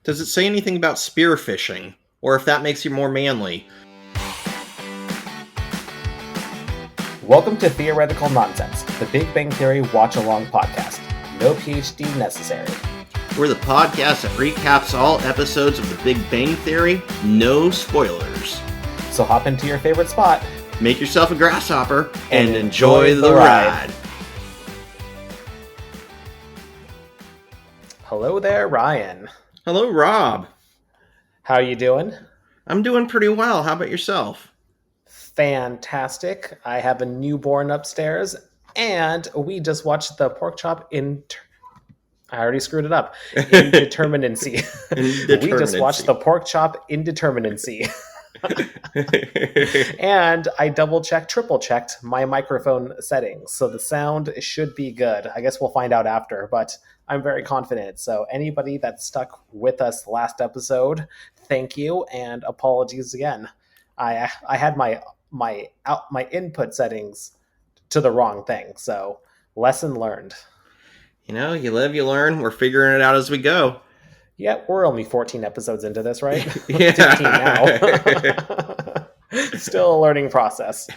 Does it say anything about spearfishing? Or if that makes you more manly? Welcome to Theoretical Nonsense, the Big Bang Theory watch-along podcast. No PhD necessary. We're the podcast that recaps all episodes of The Big Bang Theory, no spoilers. So hop into your favorite spot, make yourself a grasshopper, and enjoy the ride. Hello there, Ryan. Hello, Rob. How are you doing? I'm doing pretty well. How about yourself? Fantastic. I have a newborn upstairs, and we just watched the Pork Chop I already screwed it up. Indeterminacy. We just watched the Pork Chop Indeterminacy. And I triple checked my microphone settings, so the sound should be good. I guess we'll find out after, but I'm very confident. So anybody that stuck with us last episode, thank you and apologies again. I had my input settings to the wrong thing, so lesson learned. You know, you live, you learn. We're figuring it out as we go. Yeah, we're only 14 episodes into this, right? Yeah. 15 now. Still a learning process.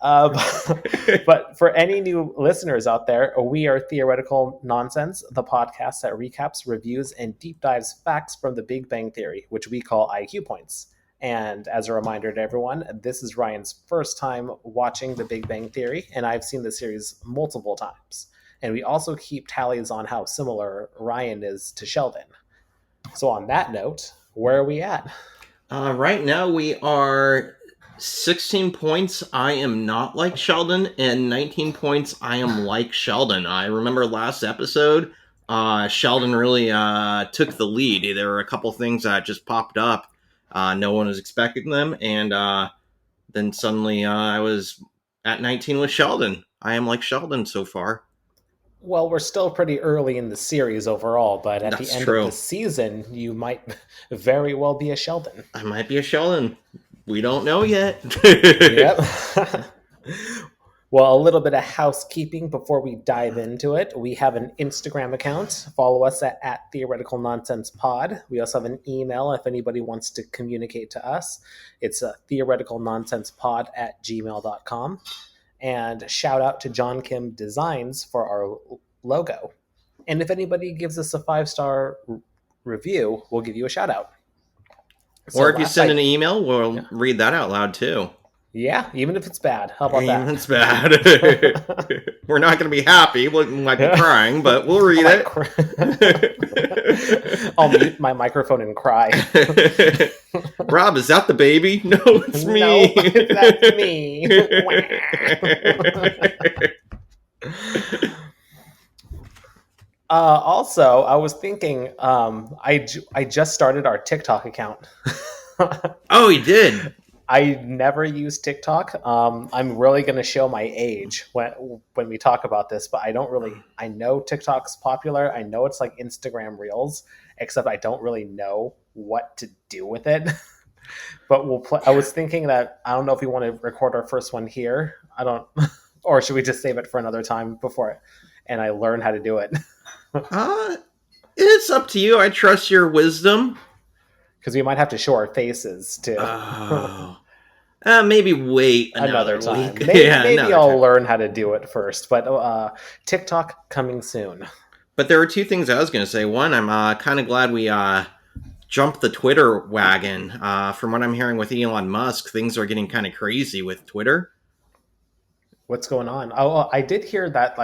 But for any new listeners out there, we are Theoretical Nonsense, the podcast that recaps, reviews, and deep dives facts from the Big Bang Theory, which we call IQ points. And as a reminder to everyone, this is Ryan's first time watching the Big Bang Theory, and I've seen the series multiple times. And we also keep tallies on how similar Ryan is to Sheldon. So on that note, where are we at? Right now we are 16 points. I am not like Sheldon, and 19 points. I am like Sheldon. I remember last episode, Sheldon really took the lead. There were a couple things that just popped up. No one was expecting them, and then suddenly I was at 19 with Sheldon. I am like Sheldon so far. Well, we're still pretty early in the series overall, but at That's the end true. of the season, you might very well be a Sheldon. I might be a Sheldon. We don't know yet. Yep. Well, a little bit of housekeeping before we dive into it. We have an Instagram account. Follow us at Theoretical Nonsense Pod. We also have an email if anybody wants to communicate to us. It's theoreticalnonsensepod@gmail.com. And shout out to John Kim Designs for our logo. And if anybody gives us a 5-star review, we'll give you a shout out. Or if you send an email, we'll read that out loud too. Yeah, even if it's bad. How about that? Even if it's bad. We're not going to be happy. We might be crying, but we'll read it. I'll mute my microphone and cry. Rob, is that the baby? No, it's me. No, that's me. Also, I was thinking, I just started our TikTok account. Oh, you did? I never use TikTok. I'm really going to show my age when we talk about this, but I know TikTok's popular. I know it's like Instagram Reels, except I don't really know what to do with it. But I was thinking that, I don't know if we want to record our first one here. Or should we just save it for another time and I learn how to do it? It's up to you. I trust your wisdom. Because we might have to show our faces too. Maybe wait another time. Week. Maybe I'll learn how to do it first. But TikTok coming soon. But there were two things I was going to say. One, I'm kind of glad we jumped the Twitter wagon. From what I'm hearing with Elon Musk, things are getting kind of crazy with Twitter. What's going on? Oh, I did hear that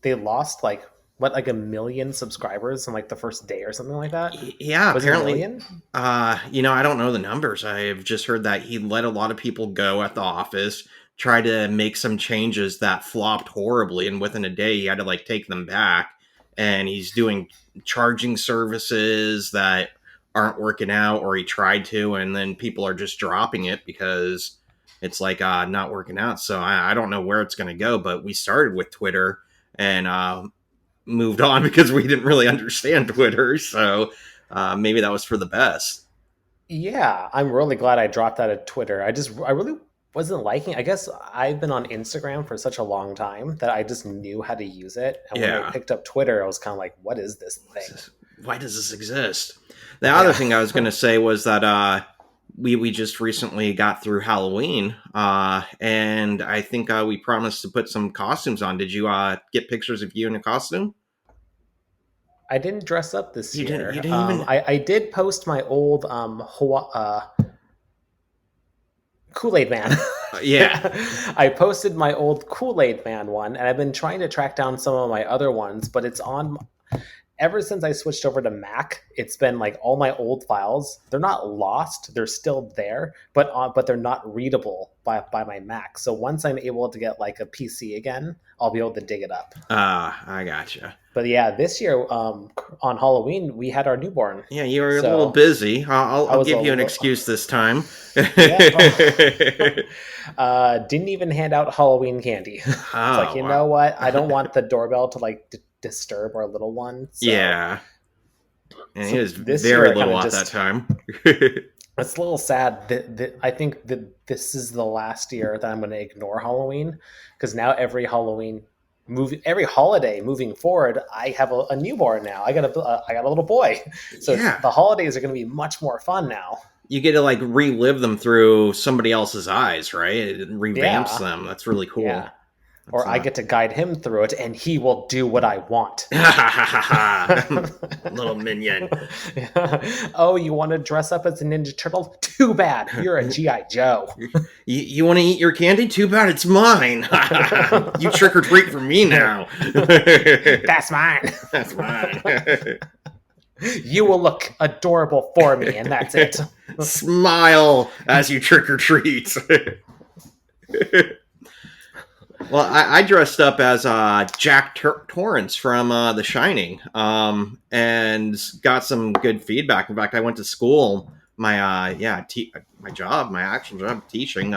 they lost 1 million subscribers in the first day or something like that? Yeah, was apparently. It a million? I don't know the numbers. I've just heard that he let a lot of people go at the office, try to make some changes that flopped horribly, and within a day he had to take them back. And he's doing charging services that aren't working out, or he tried to, and then people are just dropping it because it's not working out. So I don't know where it's going to go, but we started with Twitter and moved on because we didn't really understand Twitter, so maybe that was for the best. Yeah, I'm really glad I dropped out of Twitter. I really wasn't liking. I guess I've been on Instagram for such a long time that I just knew how to use it. And when I picked up Twitter, I was kind of like, what is this thing? Why does this exist? The other Yeah. thing I was going to say was that we just recently got through Halloween, and I think we promised to put some costumes on. Did you get pictures of you in a costume? I didn't dress up this You didn't. You year. didn't even. I did post my old Kool-Aid Man. Yeah. I posted my old Kool-Aid Man one, and I've been trying to track down some of my other ones, but it's on ever since I switched over to Mac. It's been like all my old files. They're not lost; they're still there, but they're not readable by my Mac. So once I'm able to get like a PC again, I'll be able to dig it up. I gotcha. But yeah, this year on Halloween we had our newborn. Yeah, you were a little So busy. I I'll was a give you an little, excuse this time. yeah. Didn't even hand out Halloween candy. It's like, Oh, you know wow. what? I don't want the doorbell to like disturb our little one. So, Yeah. And he so was this year very I kind little of at that just, time. it's a little sad that I think that this is the last year that I'm going to ignore Halloween, because now every Halloween every holiday moving forward, I have a newborn now. I got a little boy. So Yeah. the holidays are going to be much more fun now. You get to like relive them through somebody else's eyes, right? It revamps Yeah. them. That's really cool. Yeah. That's Or I get to guide him through it, and he will do what I want. little minion. Oh, you want to dress up as a Ninja Turtle? Too bad. You're a G.I. Joe. You want to eat your candy? Too bad it's mine. You trick or treat for me now. That's mine. That's mine. You will look adorable for me, and that's it. Smile as you trick or treat. Well, I dressed up as Jack Torrance from The Shining, and got some good feedback. In fact, I went to school. My my job, my actual job, teaching.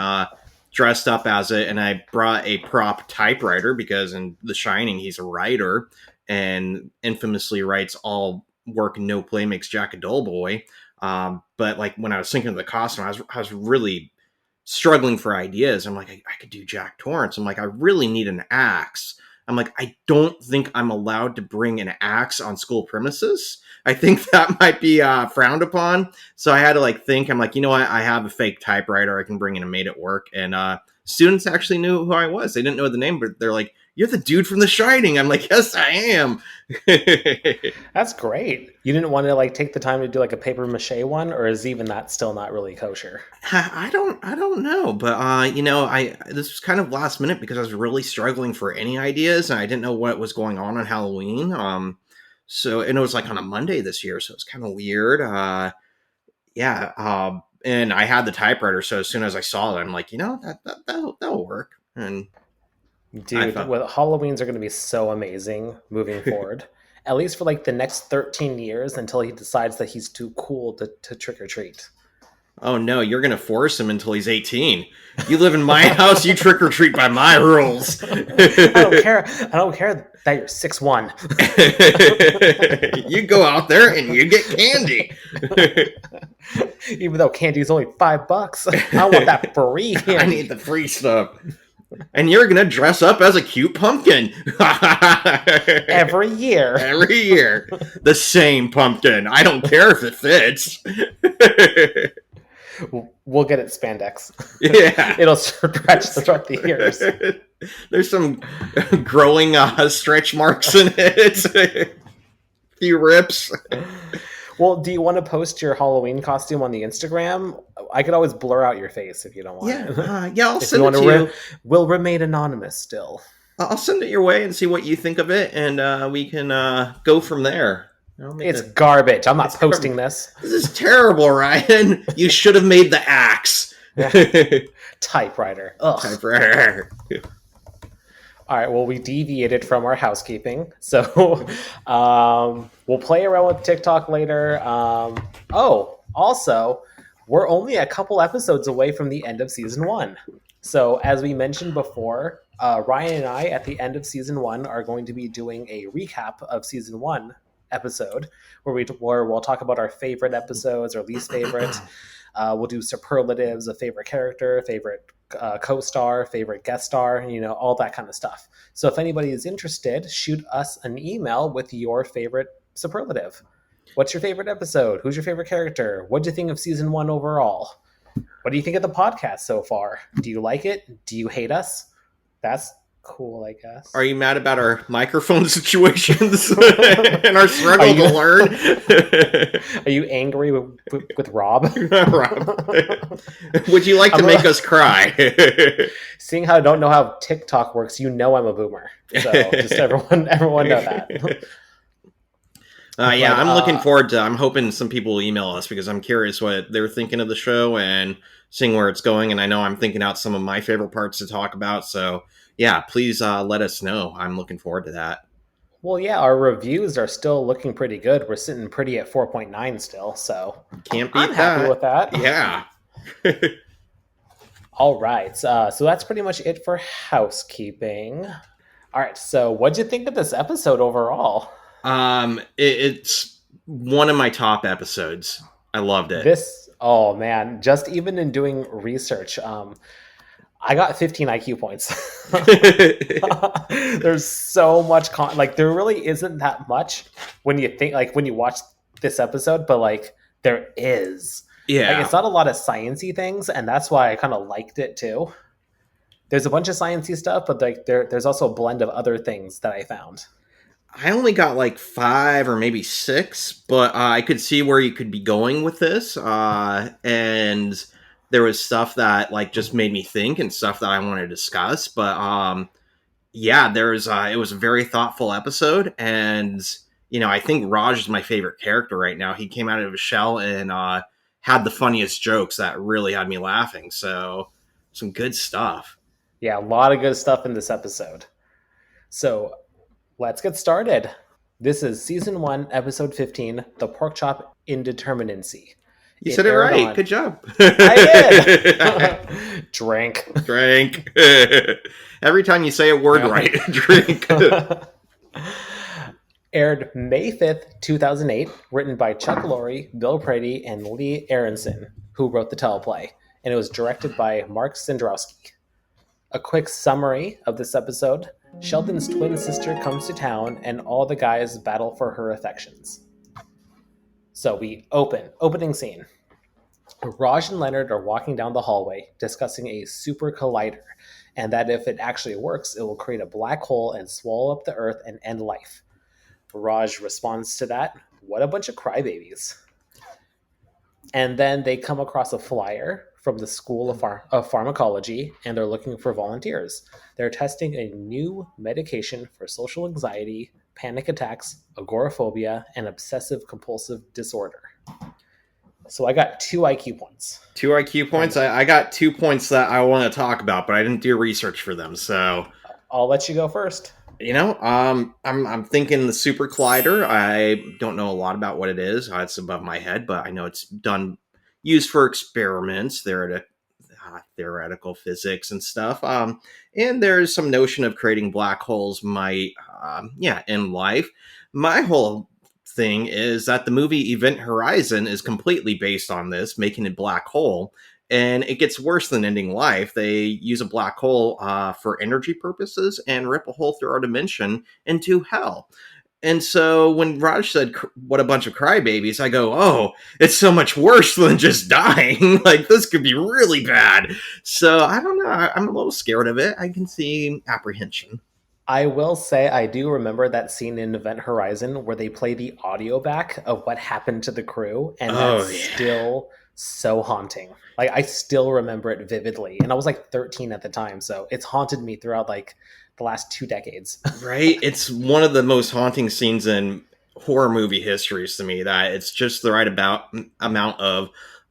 Dressed up as it, and I brought a prop typewriter because in The Shining he's a writer and infamously writes all work and no play makes Jack a dull boy. But like when I was thinking of the costume, I was really struggling for ideas. I'm like, I could do Jack Torrance. I'm like, I really need an axe. I'm like, I don't think I'm allowed to bring an axe on school premises. I think that might be frowned upon. So I had to like think. I'm like, you know what? I have a fake typewriter I can bring in and made it work. And students actually knew who I was. They didn't know the name, but they're like, "You're the dude from The Shining." I'm like, "Yes, I am." That's great. You didn't want to like take the time to do like a paper mache one, or is even that still not really kosher? I don't know, but I this was kind of last minute because I was really struggling for any ideas and I didn't know what was going on Halloween. So and it was like on a Monday this year, so it's kind of weird. Yeah, and I had the typewriter, so as soon as I saw it, I'm like, that'll work. And I Dude, thought, well, Halloweens are going to be so amazing moving forward. At least for like the next 13 years until he decides that he's too cool to trick or treat. oh no, you're gonna force him until he's 18. You live in my house, you trick or treat by my rules. I don't care that you're 6'1". You go out there and you get candy. Even though candy's only $5, I want that free candy. I need the free stuff. And you're gonna dress up as a cute pumpkin. Every year. Every year. The same pumpkin. I don't care if it fits. We'll get it spandex. Yeah. It'll stretch throughout the years. There's some growing stretch marks in it. A few rips. Well, do you want to post your Halloween costume on the Instagram? I could always blur out your face if you don't want it. Yeah, I'll If send you it want to you. We'll remain anonymous still. I'll send it your way and see what you think of it, and we can go from there. It's garbage. I'm not posting this. This is terrible, Ryan. You should have made the axe. Typewriter. Ugh. Typewriter. All right, well, we deviated from our housekeeping. So we'll play around with TikTok later. Also, we're only a couple episodes away from the end of season 1. So as we mentioned before, Ryan and I, at the end of season 1, are going to be doing a recap of season 1 episode where we'll talk about our favorite episodes, our least favorite. We'll do superlatives of favorite character, favorite co-star, favorite guest star, all that kind of stuff. So if anybody is interested, shoot us an email with your favorite superlative. What's your favorite episode? Who's your favorite character? What do you think of season 1 overall? What do you think of the podcast so far? Do you like it? Do you hate us? That's cool, I Are guess. you mad about our microphone situations and our are struggle you to learn? are you angry with Rob? Rob, would you like to make us cry? Seeing how I don't know how TikTok works, you know I'm a boomer. So just everyone know that. Yeah, But I'm looking forward to. I'm hoping some people will email us because I'm curious what they're thinking of the show and seeing where it's going. And I know I'm thinking out some of my favorite parts to talk about. So yeah, please let us know. I'm looking forward to that. well, yeah, our reviews are still looking pretty good. We're sitting pretty at 4.9 still, so Can't I'm beat happy that. with that. Yeah. All right, so that's pretty much it for housekeeping. All right, so what'd you think of this episode overall? It's one of my top episodes. I loved it. Oh man, just even in doing research, I got 15 IQ points. There's so much like there really isn't that much when you think like when you watch this episode, but like there is. Like Yeah. it's not a lot of sciencey things, and that's why I kind of liked it too. There's a bunch of sciencey stuff, but like there's also a blend of other things that I found. I only got like five or maybe six, but I could see where you could be going with this. And there was stuff that like just made me think and stuff that I want to discuss. But yeah, there's it was a very thoughtful episode, and I think Raj is my favorite character right now. He came out of his shell and had the funniest jokes that really had me laughing. So some good stuff. Yeah, a lot of good stuff in this episode. So let's get started. This is season 1, episode 15, The Pork Chop Indeterminacy. You It said it aired right. on. Good job. I did! Drink. Drink. Every time you say a word right, drink. Aired May 5th, 2008, written by Chuck Lorre, Bill Prady, and Lee Aronson, who wrote the teleplay, and it was directed by Mark Cendrowski. A quick summary of this episode: Sheldon's twin sister comes to town, and all the guys battle for her affections. So we opening scene. Raj and Leonard are walking down the hallway discussing a super collider, and that if it actually works, it will create a black hole and swallow up the Earth and end life. Raj responds to that, "What a bunch of crybabies." And then they come across a flyer from the School of Pharmacology, and they're looking for volunteers. They're testing a new medication for social anxiety, panic attacks, agoraphobia, and obsessive compulsive disorder. So I got 2 IQ points. 2 IQ points. I got 2 points that I want to talk about, but I didn't do research for them. So I'll let you go first. I'm thinking the Super Collider. I don't know a lot about what it is. It's above my head, but I know it's used for experiments. Theoretical physics and stuff. And there's some notion of creating black holes might, end life. My whole thing is that the movie Event Horizon is completely based on this, making a black hole. And it gets worse than ending life. They use a black hole for energy purposes and rip a hole through our dimension into hell. And so when Raj said, "What a bunch of crybabies," I go, "Oh, it's so much worse than just dying. Like, this could be really bad." So I don't know. I'm a little scared of it. I can see apprehension. I will say I do remember that scene in Event Horizon where they play the audio back of what happened to the crew, and Oh, that's yeah. still so haunting. Like I still remember it vividly, and I was like 13 at the time, so it's haunted me throughout like the last 2 decades. Right? It's one of the most haunting scenes in horror movie histories to me. That it's just the right amount of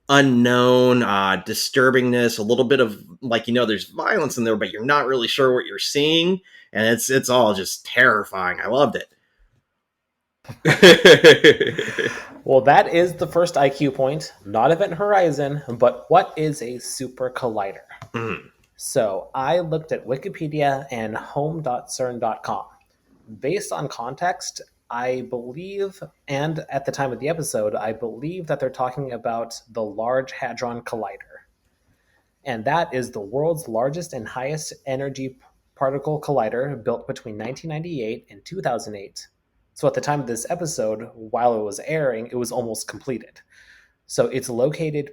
unknown, disturbingness, a little bit of like there's violence in there, but you're not really sure what you're seeing, and it's all just terrifying. I loved it. Well, that is the first IQ point, not Event Horizon, but what is a super collider? Mm. So I looked at Wikipedia and home.cern.com. Based on context, I believe, and at the time of the episode, I believe that they're talking about the Large Hadron Collider. And that is the world's largest and highest energy particle collider built between 1998 and 2008. So at the time of this episode, while it was airing, it was almost completed. So it's located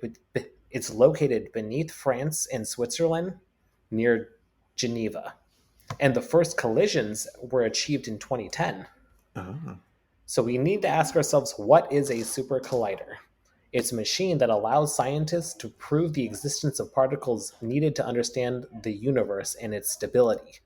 beneath France and Switzerland near Geneva. And the first collisions were achieved in 2010. Oh. So we need to ask ourselves, what is a super collider? It's a machine that allows scientists to prove the existence of particles needed to understand the universe and its stability.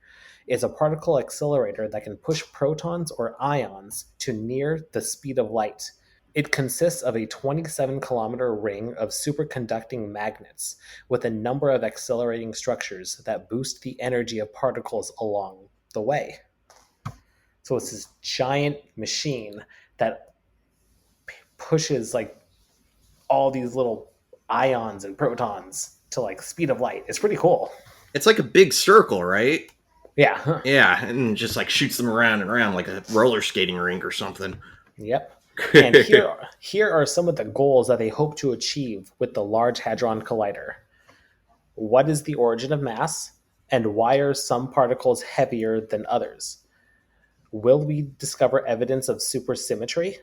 It's a particle accelerator that can push protons or ions to near the speed of light. It consists of a 27-kilometer ring of superconducting magnets with a number of accelerating structures that boost the energy of particles along the way. So it's this giant machine that pushes like all these little ions and protons to like speed of light. It's pretty cool. It's like a big circle, right? Yeah. Yeah, and just like shoots them around and around like a roller skating rink or something. Yep. And here are some of the goals that they hope to achieve with the Large Hadron Collider. What is the origin of mass? And why are some particles heavier than others? Will we discover evidence of supersymmetry?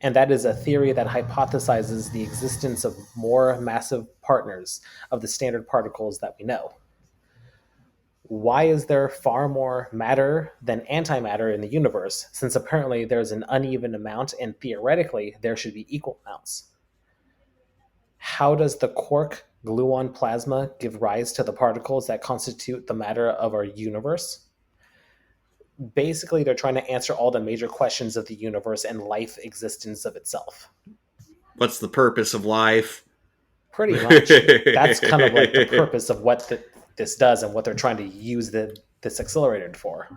And that is a theory that hypothesizes the existence of more massive partners of the standard particles that we know. Why is there far more matter than antimatter in the universe, since apparently there's an uneven amount and theoretically there should be equal amounts? How does the quark gluon plasma give rise to the particles that constitute the matter of our universe? Basically, they're trying to answer all the major questions of the universe and life existence of itself. What's the purpose of life? Pretty much. That's kind of like the purpose of what this does and what they're trying to use this accelerator for.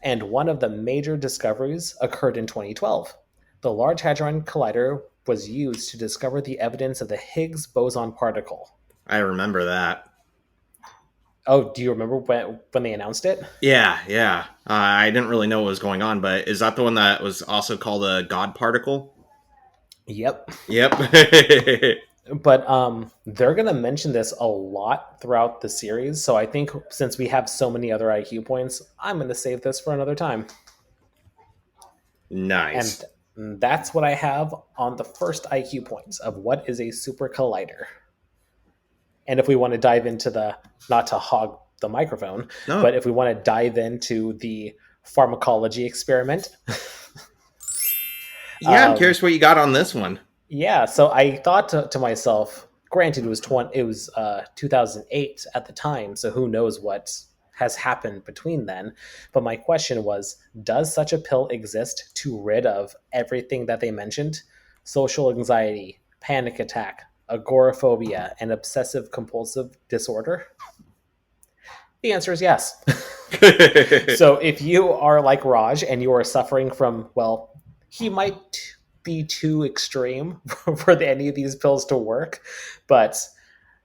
And one of the major discoveries occurred in 2012. The Large Hadron Collider was used to discover the evidence of the Higgs boson particle. I remember that. Oh, do you remember when they announced it? Yeah, yeah. I didn't really know what was going on, but is that the one that was also called a God particle? Yep. Yep. But they're going to mention this a lot throughout the series. So I think since we have so many other IQ points, I'm going to save this for another time. Nice. And that's what I have on the first IQ points of what is a super collider. And if we want to dive into not to hog the microphone, No. but if we want to dive into the pharmacology experiment. Yeah, I'm curious what you got on this one. Yeah, so I thought to myself, granted it was 2008 at the time, so who knows what has happened between then. But my question was, does such a pill exist to rid of everything that they mentioned? Social anxiety, panic attack, agoraphobia, and obsessive compulsive disorder? The answer is yes. So if you are like Raj and you are suffering from, well, he might be too extreme for any of these pills to work, but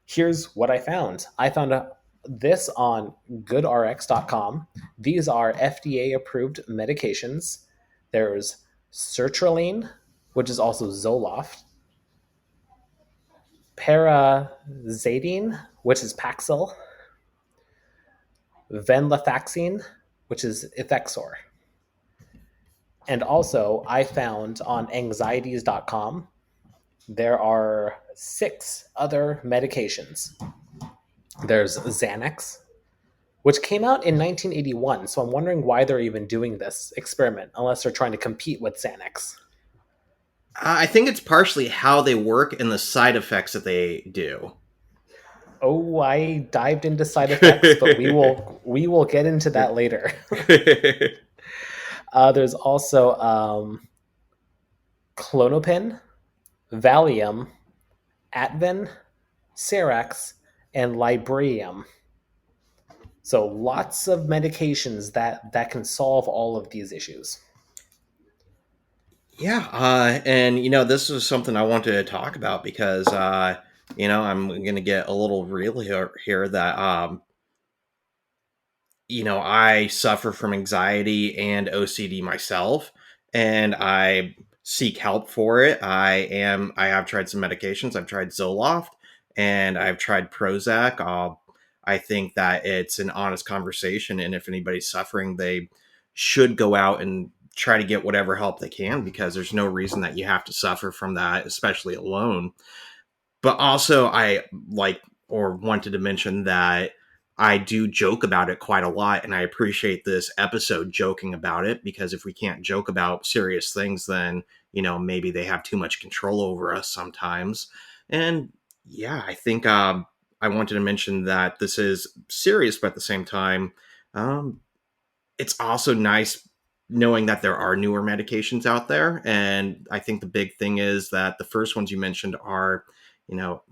here's what I found. I found this on goodrx.com. These are FDA approved medications. There's sertraline, which is also Zoloft, Parazadine, which is Paxil, venlafaxine, which is Effexor. And also, I found on anxieties.com, there are 6 other medications. There's Xanax, which came out in 1981. So I'm wondering why they're even doing this experiment, unless they're trying to compete with Xanax. I think it's partially how they work and the side effects that they do. Oh, I dived into side effects, but we will get into that later. There's also Klonopin, Valium, Atven, Serax, and Librium. So lots of medications that can solve all of these issues. Yeah, and this is something I wanted to talk about because I'm going to get a little real here that I suffer from anxiety and OCD myself, and I seek help for it. I have tried some medications. I've tried Zoloft and I've tried Prozac. I think that it's an honest conversation, and if anybody's suffering, they should go out and try to get whatever help they can, because there's no reason that you have to suffer from that, especially alone. But also, I like or wanted to mention that I do joke about it quite a lot, and I appreciate this episode joking about it, because if we can't joke about serious things, then maybe they have too much control over us sometimes. And yeah, I think I wanted to mention that this is serious, but at the same time, um, it's also nice knowing that there are newer medications out there. And I think the big thing is that the first ones you mentioned are,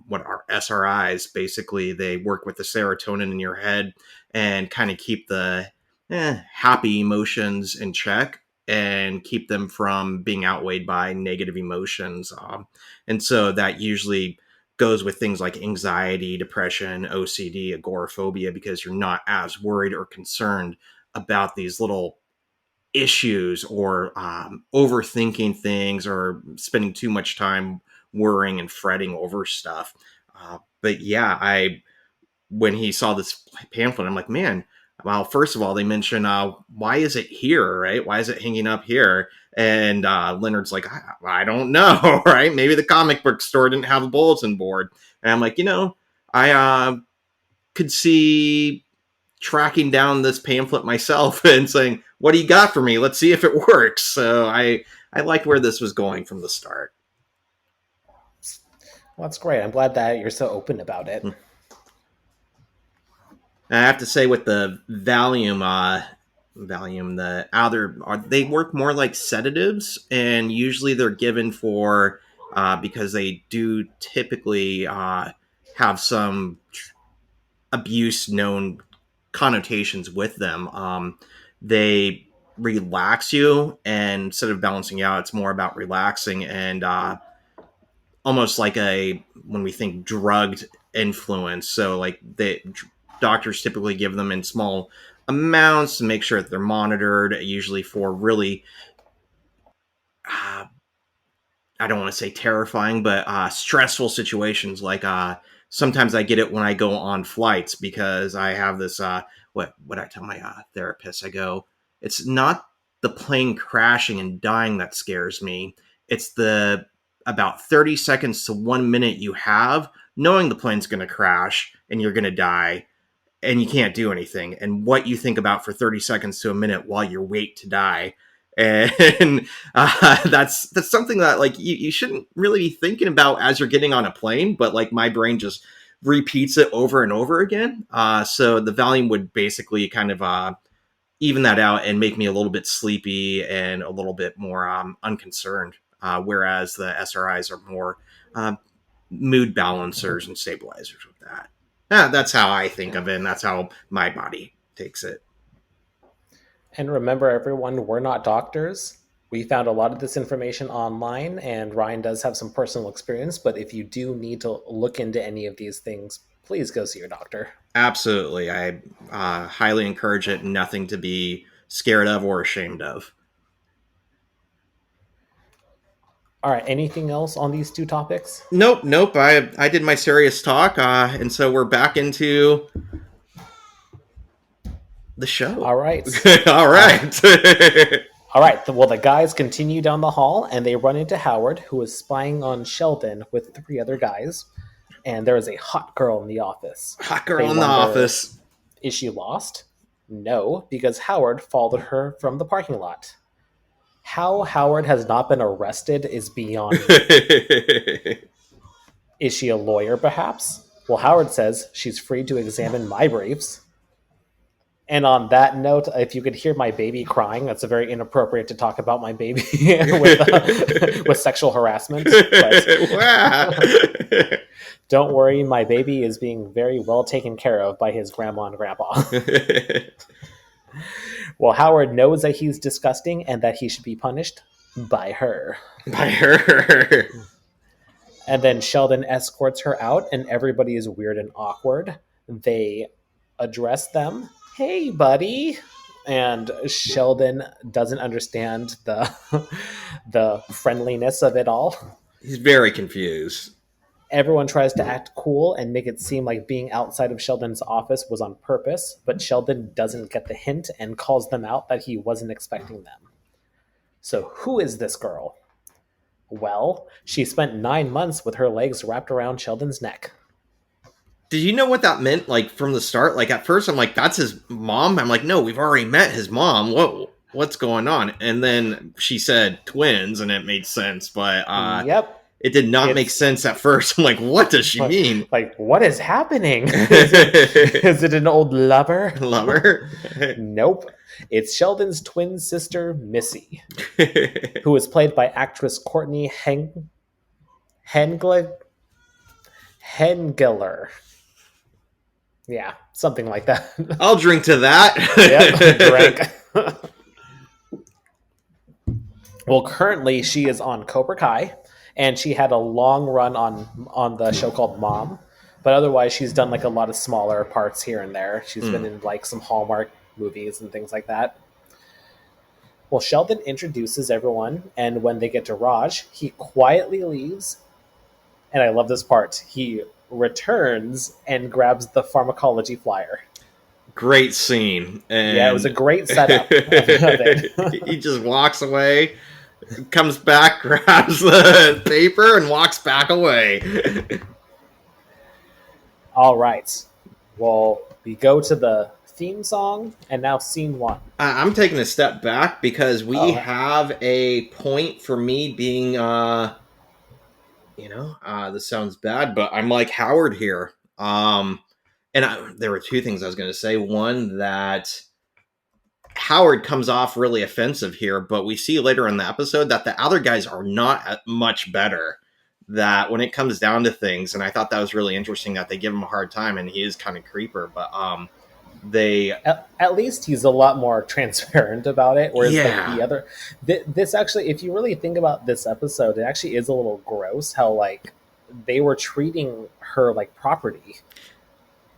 what are SRIs. Basically, they work with the serotonin in your head and kind of keep the happy emotions in check and keep them from being outweighed by negative emotions. And so that usually goes with things like anxiety, depression, OCD, agoraphobia, because you're not as worried or concerned about these little issues, or overthinking things, or spending too much time worrying and fretting over stuff. But yeah, when he saw this pamphlet, I'm like, man, well, first of all, they mention, why is it here, right? Why is it hanging up here? And Leonard's like, I don't know, right? Maybe the comic book store didn't have a bulletin board. And I'm like, I could see tracking down this pamphlet myself and saying, what do you got for me? Let's see if it works. So I liked where this was going from the start. Well, that's great. I'm glad that you're so open about it. I have to say, with the Valium, the other, they work more like sedatives, and usually they're given for because they do typically have some abuse known connotations with them. They relax you, and instead of balancing you out, it's more about relaxing, and almost like when we think drugged influence. So like doctors typically give them in small amounts to make sure that they're monitored, usually for really I don't want to say terrifying, but stressful situations. Like sometimes I get it when I go on flights, because I have this. What I tell my therapist, I go, it's not the plane crashing and dying that scares me. It's the about 30 seconds to 1 minute you have knowing the plane's going to crash and you're going to die, and you can't do anything, and what you think about for 30 seconds to a minute while you wait to die. And that's something that like you shouldn't really be thinking about as you're getting on a plane, but like my brain just repeats it over and over again. So the Valium would basically kind of even that out and make me a little bit sleepy and a little bit more unconcerned, whereas the SRIs are more mood balancers and stabilizers with that. That's how I think of it, and that's how my body takes it. And remember, everyone, we're not doctors. We found a lot of this information online, and Ryan does have some personal experience. But if you do need to look into any of these things, please go see your doctor. Absolutely. I highly encourage it. Nothing to be scared of or ashamed of. All right, anything else on these two topics? Nope. I did my serious talk, and so we're back into the show. All right. All right. All right. Well, the guys continue down the hall, and they run into Howard, who is spying on Sheldon with 3 other guys. And there is a hot girl in the office. Hot girl in the office. Is she lost? No, because Howard followed her from the parking lot. How Howard has not been arrested is beyond me. Is she a lawyer, perhaps? Well, Howard says she's free to examine my briefs. And on that note, if you could hear my baby crying, that's very inappropriate to talk about my baby with sexual harassment. But don't worry, my baby is being very well taken care of by his grandma and grandpa. Well, Howard knows that he's disgusting and that he should be punished by her. By her. And then Sheldon escorts her out, and everybody is weird and awkward. They address them. Hey, buddy. And Sheldon doesn't understand the friendliness of it all. He's very confused. Everyone tries to act cool and make it seem like being outside of Sheldon's office was on purpose, but Sheldon doesn't get the hint and calls them out that he wasn't expecting them. So who is this girl? Well, she spent 9 months with her legs wrapped around Sheldon's neck. Did you know what that meant, like, from the start? Like, at first, I'm like, that's his mom? I'm like, no, we've already met his mom. What's going on? And then she said twins, and it made sense, but Yep. it did not make sense at first. I'm like, what does she mean? Like, what is happening? Is it an old lover? Lover? Nope. It's Sheldon's twin sister, Missy, who is played by actress Courtney Hengler. Yeah, something like that. I'll drink to that. Yep, drink. Well, currently she is on Cobra Kai, and she had a long run on the show called Mom. But otherwise, she's done like a lot of smaller parts here and there. She's been in like some Hallmark movies and things like that. Well, Sheldon introduces everyone, and when they get to Raj, he quietly leaves. And I love this part. He returns and grabs the pharmacology flyer. Great scene. And yeah, it was a great setup of it. He just walks away, comes back, grabs the paper, and walks back away. All right. Well, we go to the theme song, and now scene one. I'm taking a step back because we have a point for me being, this sounds bad, but I'm like Howard here. There were two things I was going to say. One, that Howard comes off really offensive here, but we see later in the episode that the other guys are not much better. That when it comes down to things, and I thought that was really interesting that they give him a hard time, and he is kind of creeper, but they at least he's a lot more transparent about it. Whereas like the other, this actually, if you really think about this episode, it actually is a little gross how like they were treating her like property.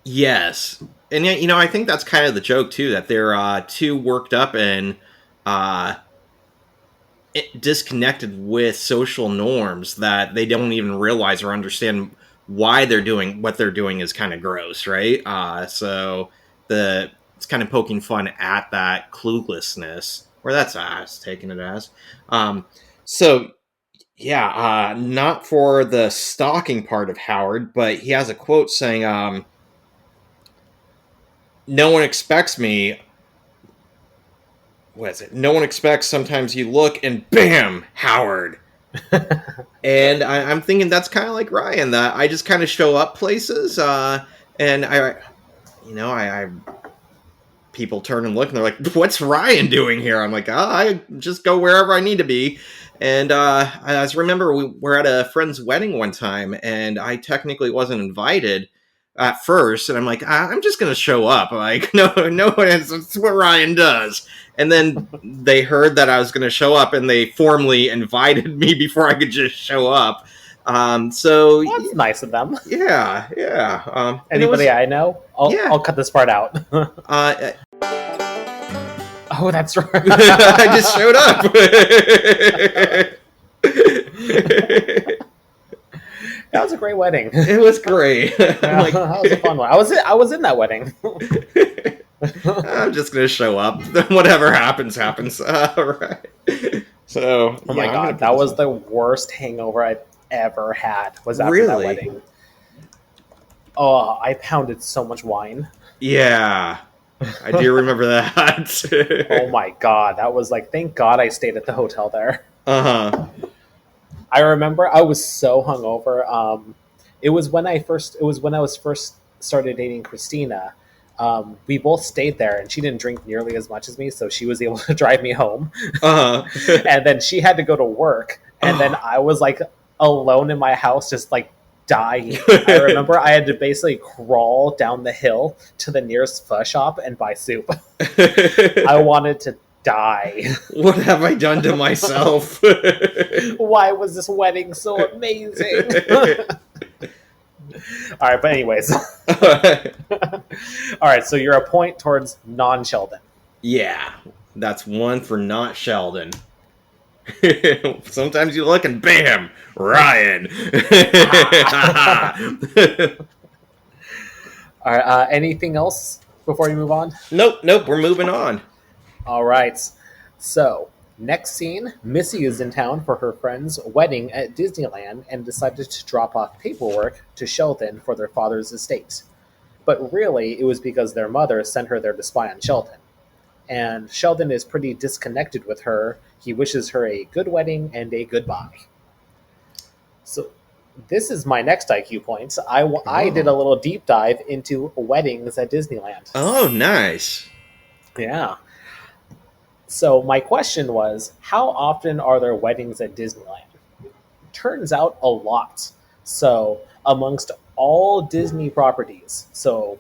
Yes, and I think that's kind of the joke too, that they're too worked up and disconnected with social norms that they don't even realize or understand why they're doing what they're doing is kind of gross, right? So it's kind of poking fun at that cluelessness, or that's I was taking it as. Not for the stalking part of Howard, but he has a quote saying, "No one expects me." What is it? No one expects. Sometimes you look and bam, Howard. And I'm thinking that's kind of like Ryan. That I just kind of show up places, and I people turn and look and they're like, "What's Ryan doing here?" I'm like, I just go wherever I need to be. And I remember we were at a friend's wedding one time, and I technically wasn't invited at first, and I'm like, I'm just gonna show up. Like, no, it's what Ryan does. And then they heard that I was gonna show up, and they formally invited me before I could just show up. So that's nice of them. Yeah. Anybody I know? I'll cut this part out. Oh, that's right. I just showed up. That was a great wedding. It was great. That was a fun one. I was in that wedding. I'm just gonna show up. Whatever happens. Right. So, oh my god, that was the worst hangover I've ever had. Was after that wedding. Oh, I pounded so much wine. Yeah, I do remember that. Oh my god, that was like, thank God I stayed at the hotel there. I remember I was so hungover. It was when I was first started dating Christina. We both stayed there, and she didn't drink nearly as much as me, so she was able to drive me home. And then she had to go to work, and then I was like alone in my house, just like dying. I remember I had to basically crawl down the hill to the nearest pho shop and buy soup. I wanted to die. What have I done to myself? Why was this wedding so amazing? All right, but anyways. All right, so you're a point towards non-Sheldon. Yeah, that's one for not Sheldon. Sometimes you look and bam, Ryan. All right, anything else before you move on? Nope, we're moving on. All right, so Next scene, Missy is in town for her friend's wedding at Disneyland and decided to drop off paperwork to Sheldon for their father's estate. But really, it was because their mother sent her there to spy on Sheldon. And Sheldon is pretty disconnected with her. He wishes her a good wedding and a goodbye. So, this is my next IQ point. I did a Oh. little deep dive into weddings at Disneyland. Oh, nice. Yeah. So, my question was, how often are there weddings at Disneyland? Turns out a lot. So, amongst all Disney properties, so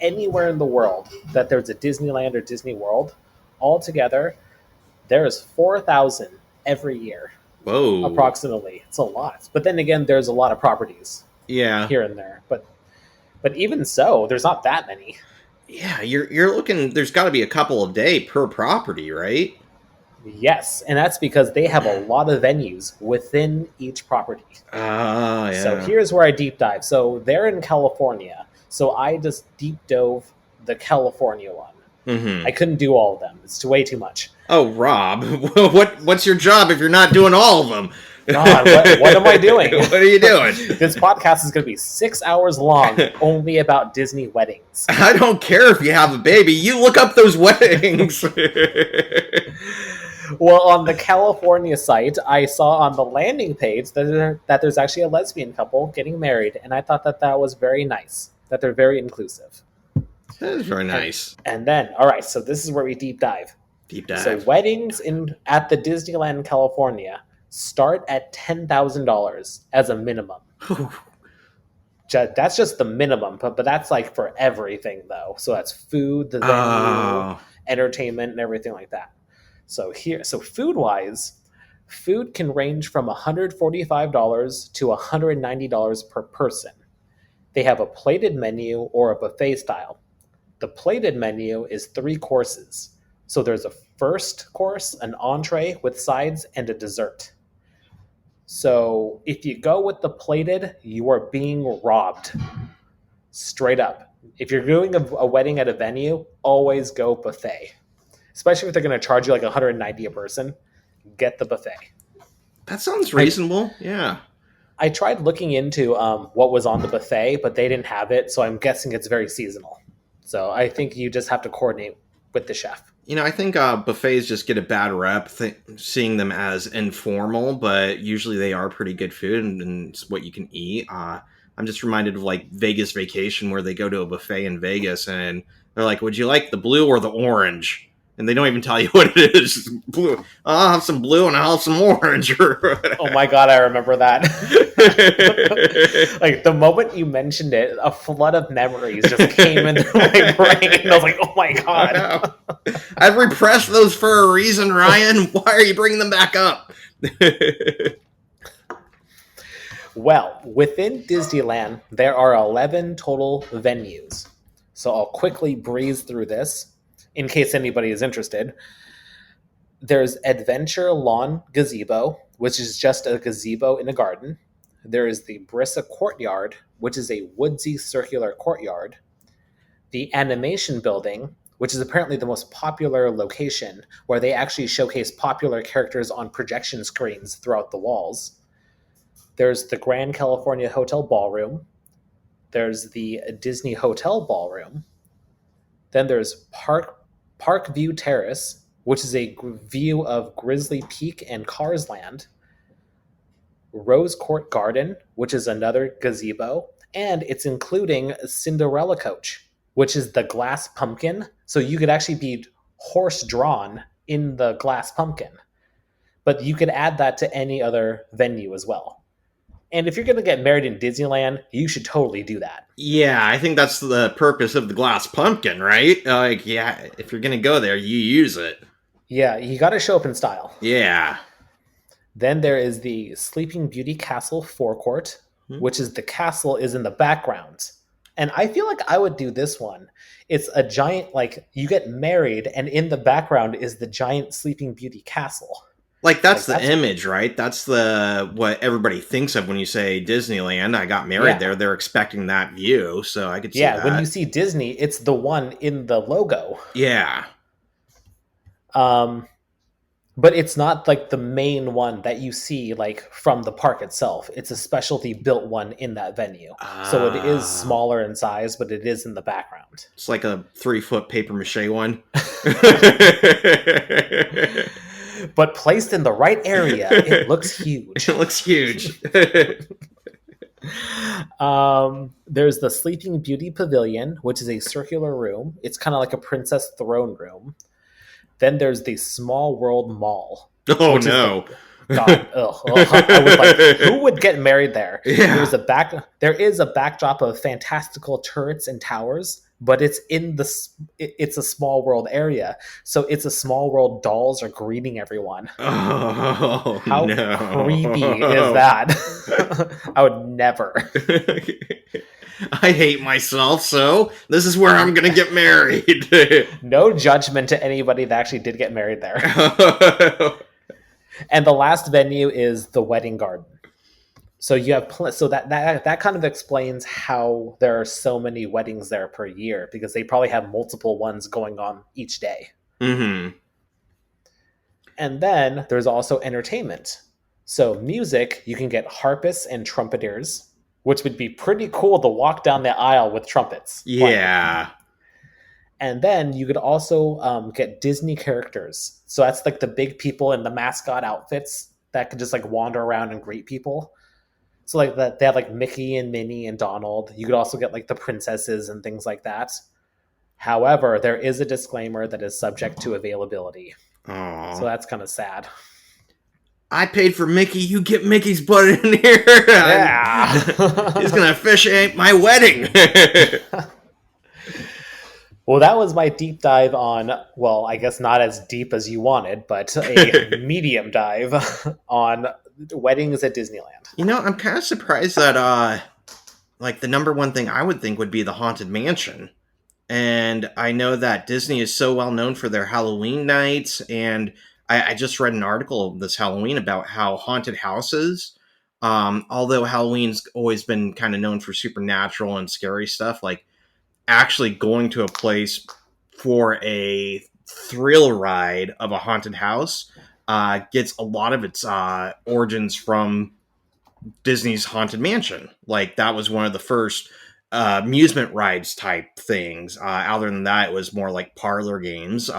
anywhere in the world that there's a Disneyland or Disney World, altogether, there's 4,000 every year, Whoa. approximately. It's a lot. But then again, there's a lot of properties Yeah. here and there. But even so, there's not that many. Yeah, you're looking there's got to be a couple a day per property, right? Yes, and that's because they have a lot of venues within each property. Ah, So yeah. here's where I deep dive. So they're in California. So I just deep dove the California one. I Mhm. couldn't do all of them. It's way too much. Oh, Rob, what's your job if you're not doing all of them? God, what am I doing? What are you doing? This podcast is going to be 6 hours long, only about Disney weddings. I don't care if you have a baby. You look up those weddings. Well, on the California site, I saw on the landing page that there's actually a lesbian couple getting married, and I thought that that was very nice, that they're very inclusive. That is very And, nice. and then, all right, so this is where we deep dive. Deep So dive. weddings in at the Disneyland California start at $10,000 as a minimum. That's just the minimum, but that's like for everything though. So that's food, the venue, Oh. entertainment, and everything like that. So food wise, food can range from $145 to $190 per person. They have a plated menu or a buffet style. The plated menu is 3 courses. So there's a first course, an entree with sides, and a dessert. So if you go with the plated, you are being robbed. Straight up. If you're doing a wedding at a venue, always go buffet. Especially if they're going to charge you like 190 a person, get the buffet. That sounds I, reasonable. Yeah. I tried looking into what was on the buffet, but they didn't have it, so I'm guessing it's very seasonal. So I think you just have to coordinate with the chef. I think buffets just get a bad rep, seeing them as informal, but usually they are pretty good food and it's what you can eat. I'm just reminded of like Vegas Vacation, where they go to a buffet in Vegas and they're like, "Would you like the blue or the orange?" And they don't even tell you what it is. Blue. I'll have some blue and I'll have some orange. Oh my god, I remember that. Like the moment you mentioned it, a flood of memories just came into my brain. And I was like, "Oh my god!" I've repressed those for a reason, Ryan. Why are you bringing them back up? Well, within Disneyland, there are 11 total venues. So I'll quickly breeze through this in case anybody is interested. There's Adventure Lawn Gazebo, which is just a gazebo in a garden. There is the Brissa Courtyard, which is a woodsy circular courtyard. The Animation Building, which is apparently the most popular location, where they actually showcase popular characters on projection screens throughout the walls. There's the Grand California Hotel Ballroom. There's the Disney Hotel Ballroom. Then there's Park View Terrace, which is a view of Grizzly Peak and Cars Land. Rose Court Garden, which is another gazebo, and it's including Cinderella Coach, which is the glass pumpkin. So you could actually be horse drawn in the glass pumpkin. But you could add that to any other venue as well. And if you're going to get married in Disneyland, you should totally do that. Yeah, I think that's the purpose of the glass pumpkin, right? Like, yeah, if you're gonna go there, you use it. Yeah, you got to show up in style. Yeah. Then there is the Sleeping Beauty Castle forecourt, which is the castle is in the background. And I feel like I would do this one. It's a giant, like, you get married, and in the background is the giant Sleeping Beauty castle. Like that's Like, the image, right? That's the what everybody thinks of when you say Disneyland. I got married Yeah. there. They're expecting that view, so I could see Yeah, that. when you see Disney, it's the one in the logo. Yeah. Um, But it's not like the main one that you see like from the park itself. It's a specialty built one in that venue. So it is Ah, smaller in size, but it is in the background. it's like a 3-foot paper mache one. But placed in the right area, it looks huge. It looks huge. There's the Sleeping Beauty Pavilion, which is a circular room. It's kind of like a princess throne room. Then there's the Small World Mall, Oh which is no. God, I would like. Who would get married there? Yeah. There is a backdrop of fantastical turrets and towers, but it's in the. It's a small world area, so it's a small world. Dolls are greeting everyone. Oh How no. creepy is that? I would never. I hate myself, so this is where I'm gonna get married. No judgment to anybody that actually did get married there. And the last venue is the wedding garden. So you have so that kind of explains how there are so many weddings there per year, because they probably have multiple ones going on each day. Mm-hmm. And then there's also entertainment. So music, you can get harpists and trumpeters, which would be pretty cool to walk down the aisle with trumpets playing. Yeah. And then you could also get Disney characters. So that's like the big people in the mascot outfits that could just like wander around and greet people. So like that, they have like Mickey and Minnie and Donald. You could also get like the princesses and things like that. However, there is a disclaimer that is subject to availability. Aww. So that's kind of sad. I paid for Mickey. You get Mickey's butt in here. Yeah. He's gonna officiate my wedding. Well, that was my deep dive on, well, I guess not as deep as you wanted, but a medium dive on weddings at Disneyland. You know, I'm kind of surprised that, like, the number one thing I would think would be the Haunted Mansion. And I know that Disney is so well known for their Halloween nights, and I just read an article this Halloween about how haunted houses, although Halloween's always been kind of known for supernatural and scary stuff, like, actually going to a place for a thrill ride of a haunted house gets a lot of its origins from Disney's Haunted Mansion. Like, that was one of the first amusement rides type things. Other than that, it was more like parlor games.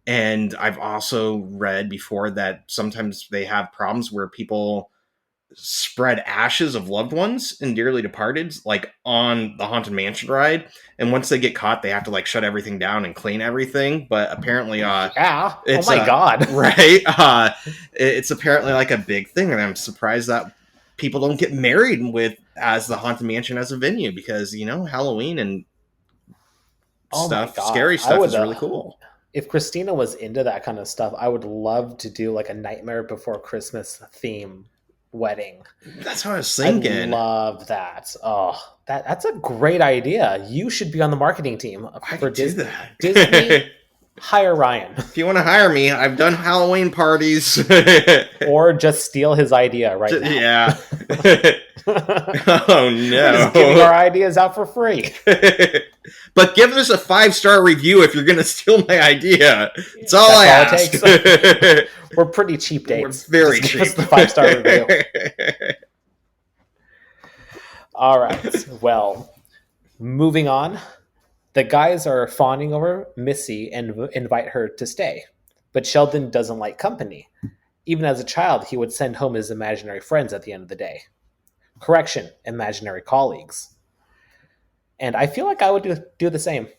And I've also read before that sometimes they have problems where people spread ashes of loved ones and dearly departed, like on the Haunted Mansion ride. And once they get caught, they have to like shut everything down and clean everything. But apparently, Yeah. it's, Oh my God. right? It's apparently like a big thing, and I'm surprised that people don't get married with as the Haunted Mansion as a venue, because you know Halloween and Oh my stuff, God. scary stuff is really cool. If Christina was into that kind of stuff, I would love to do like a Nightmare Before Christmas theme wedding. That's what I was I thinking. love that. Oh, that's a great idea. You should be on the marketing team I for could do Disney. that. Disney, hire Ryan. If you want to hire me, I've done Halloween parties. Or just steal his idea right now. Yeah. Oh We're just giving no. our ideas out for free. But give us a 5-star review if you're going to steal my idea. It's all I ask. We're pretty cheap dates. We're very Just cheap. give us the 5-star review. All right. Well, moving on. The guys are fawning over Missy and invite her to stay. But Sheldon doesn't like company. Even as a child, he would send home his imaginary friends at the end of the day. Correction, imaginary colleagues. And I feel like I would do the same.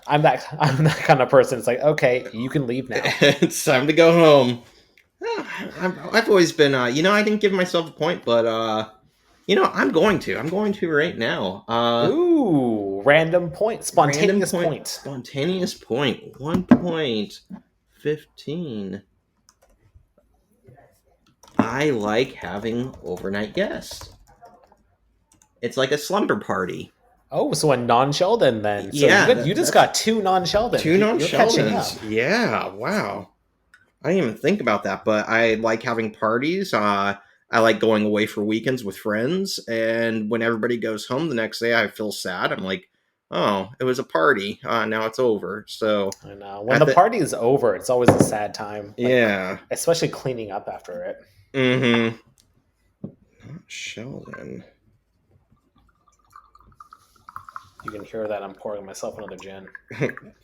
I'm that kind of person. It's like, okay, you can leave now. It's time to go home. I've always been, you know, I didn't give myself a point, but, you know, I'm going to right now. Ooh, random point. Spontaneous random point. Spontaneous point. 1.15. I like having overnight guests. It's like a slumber party. Oh, so a non-Sheldon then. So Yeah, you just got two non-Sheldon. Two non-Sheldons. Yeah, wow. I didn't even think about that, but I like having parties. I like going away for weekends with friends, and when everybody goes home the next day, I feel sad. I'm like, oh, it was a party. Now it's over. So I know. When at the the party is over, it's always a sad time. Like, yeah. especially cleaning up after it. Mm-hmm. Not Sheldon. You can hear that I'm pouring myself another gin.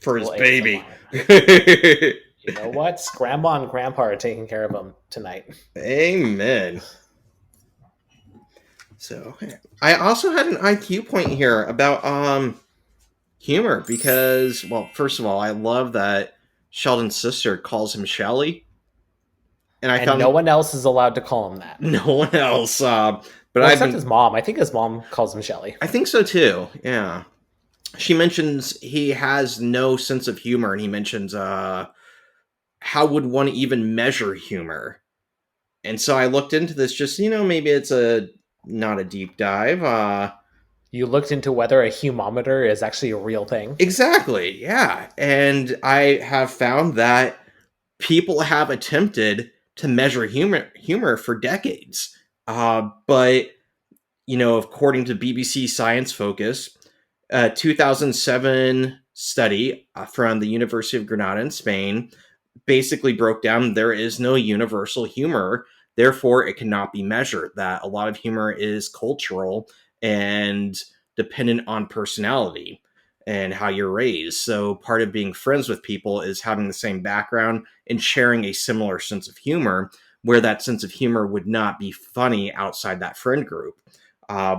For A his little baby. ASMR. You know what? Grandma and Grandpa are taking care of him tonight. Amen. So I also had an IQ point here about humor because, well, first of all, I love that Sheldon's sister calls him Shelly, and I And no found one else is allowed to call him that. no one else. But Well, I've except been, his mom. I think his mom calls him Shelly. I think so too. Yeah, she mentions he has no sense of humor, and he mentions how would one even measure humor? And so I looked into this, just maybe it's a not a deep dive. You looked into whether a humometer is actually a real thing. Exactly, yeah. And I have found that people have attempted to measure humor for decades. But according to BBC Science Focus, a 2007 study from the University of Granada in Spain basically broke down there is no universal humor, therefore it cannot be measured. That a lot of humor is cultural and dependent on personality and how you're raised. So part of being friends with people is having the same background and sharing a similar sense of humor, where that sense of humor would not be funny outside that friend group.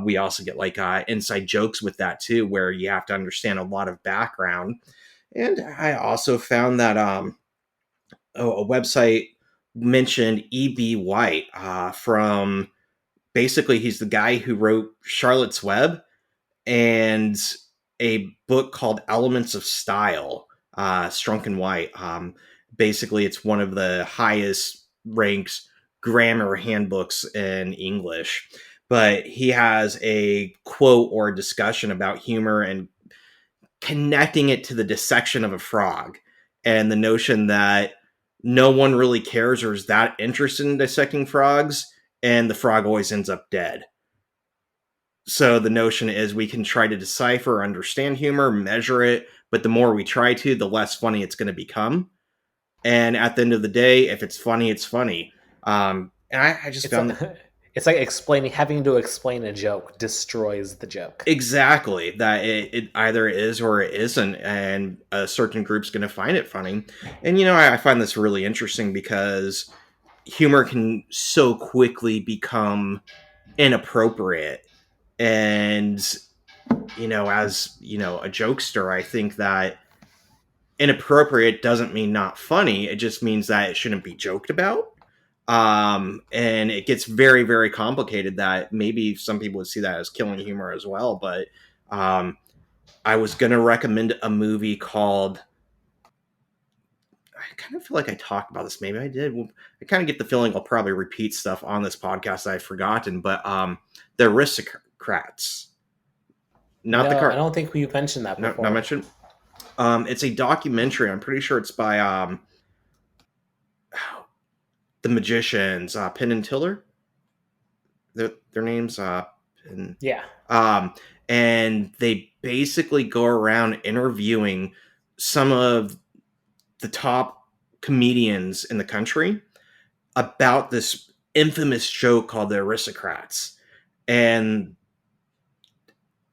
We also get like inside jokes with that too, where you have to understand a lot of background. And I also found that a website mentioned E.B. White from basically he's the guy who wrote Charlotte's Web and a book called Elements of Style, Strunk and White. Basically, it's one of the highest ranks grammar handbooks in English. But he has a quote or a discussion about humor and connecting it to the dissection of a frog and the notion that no one really cares or is that interested in dissecting frogs, and the frog always ends up dead. So the notion is we can try to decipher, understand humor, measure it, but the more we try to, the less funny it's going to become. And at the end of the day, if it's funny, it's funny. And I just It's found it's like having to explain a joke destroys the joke. exactly that it either is or it isn't, and a certain group's going to find it funny. And I find this really interesting because humor can so quickly become inappropriate. And as a jokester, I think that inappropriate doesn't mean not funny. It just means that it shouldn't be joked about. And it gets very, very complicated that maybe some people would see that as killing humor as well. But um, I was going to recommend a movie called, I kind of feel like I talked about this. Maybe I did. I kind of get the feeling I'll probably repeat stuff on this podcast that I've forgotten, but The Aristocrats. Not the No, I car. don't think we've mentioned that Not before. mentioned. It's a documentary. I'm pretty sure it's by the magicians, Penn and Tiller. Their names, Penn. Yeah. Um, and they basically go around interviewing some of the top comedians in the country about this infamous joke called the Aristocrats. And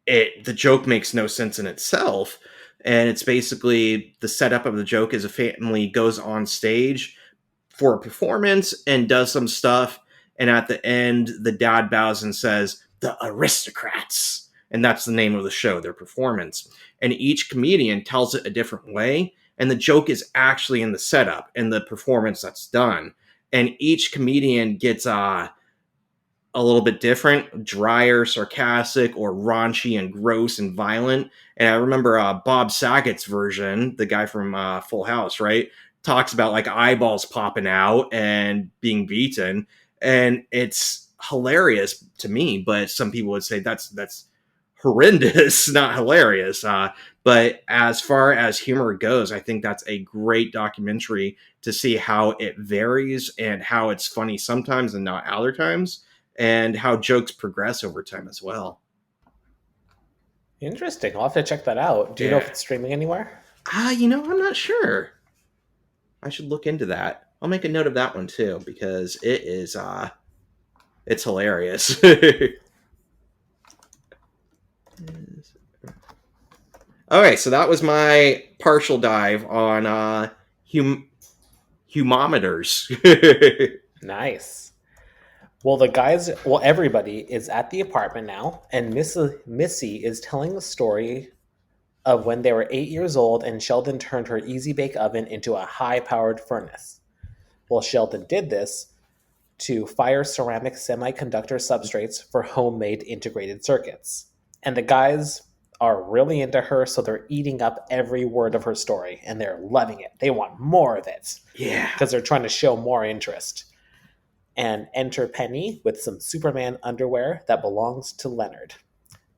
the joke makes no sense in itself. And it's basically the setup of the joke is a family goes on stage for a performance and does some stuff, and at the end the dad bows and says the Aristocrats, and that's the name of the show, their performance. And each comedian tells it a different way, and the joke is actually in the setup and the performance that's done. And each comedian gets a little bit different, drier, sarcastic, or raunchy and gross and violent. And I remember Bob Saget's version, the guy from Full House, right, talks about like eyeballs popping out and being beaten, and it's hilarious to me. But some people would say that's horrendous, not hilarious. But as far as humor goes, I think that's a great documentary to see how it varies and how it's funny sometimes and not other times, and how jokes progress over time as well. Interesting. I'll have to check that out. Do you know if Yeah. it's streaming anywhere? I'm not sure. I should look into that. I'll make a note of that one too because it's hilarious. Okay, so that was my partial dive on humometers. Nice. Everybody is at the apartment now, and Missy is telling the story of when they were 8 years old and Sheldon turned her easy bake oven into a high powered furnace. Well, Sheldon did this to fire ceramic semiconductor substrates for homemade integrated circuits. And the guys are really into her, so they're eating up every word of her story and they're loving it. They want more of it Yeah. because they're trying to show more interest. And enter Penny with some Superman underwear that belongs to Leonard.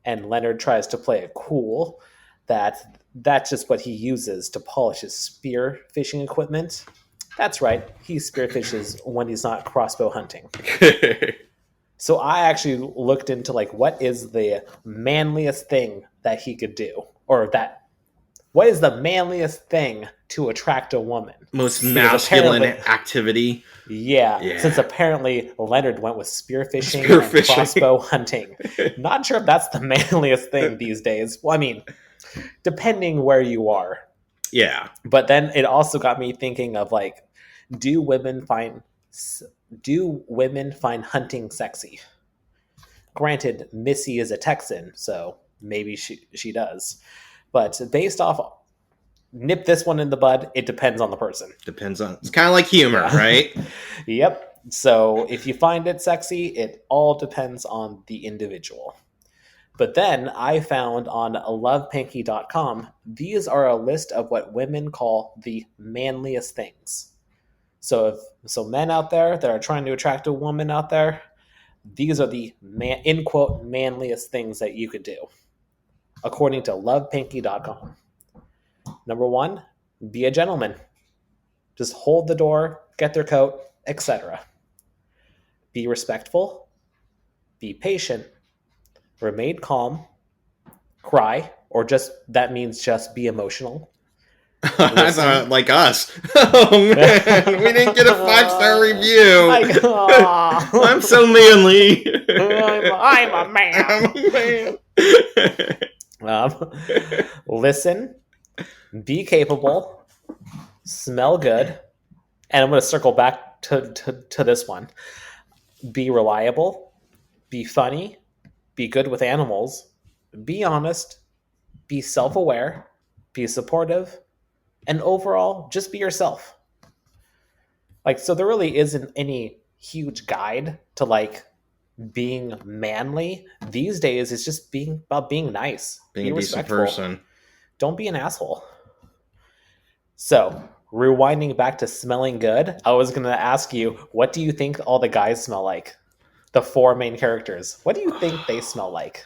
And Leonard tries to play it cool that's just what he uses to polish his spear fishing equipment. That's right, he spearfishes when he's not crossbow hunting. So I actually looked into like what is the manliest thing that he could do, or that what is the manliest thing to attract a woman? Most masculine activity. Yeah, since apparently Leonard went with spearfishing and crossbow hunting. Not sure if that's the manliest thing these days. Well, I mean, depending where you are. Yeah. But then it also got me thinking of like, do women find hunting sexy? Granted, Missy is a Texan, so maybe she does. But based off, nip this one in the bud, it depends on the person. It's kind of like humor, right? Yep. So if you find it sexy, it all depends on the individual. But then I found on lovepinky.com, these are a list of what women call the manliest things. So men out there that are trying to attract a woman out there, these are the in quote manliest things that you could do, according to lovepinky.com. Number 1, be a gentleman. Just hold the door, get their coat, etc. Be respectful, be patient, remain calm, cry, or that means just be emotional. Like us. Oh man, we didn't get a 5-star review. I'm so manly. I'm a man. Listen, be capable, smell good, and I'm going to circle back to this one. Be reliable, be funny, be good with animals, be honest, be self-aware, be supportive, and overall, just be yourself. Like, so there really isn't any huge guide to like being manly these days. It's just about being nice, being a decent person. Don't be an asshole. So, rewinding back to smelling good, I was going to ask you, what do you think all the guys smell like? The 4 main characters. What do you think they smell like?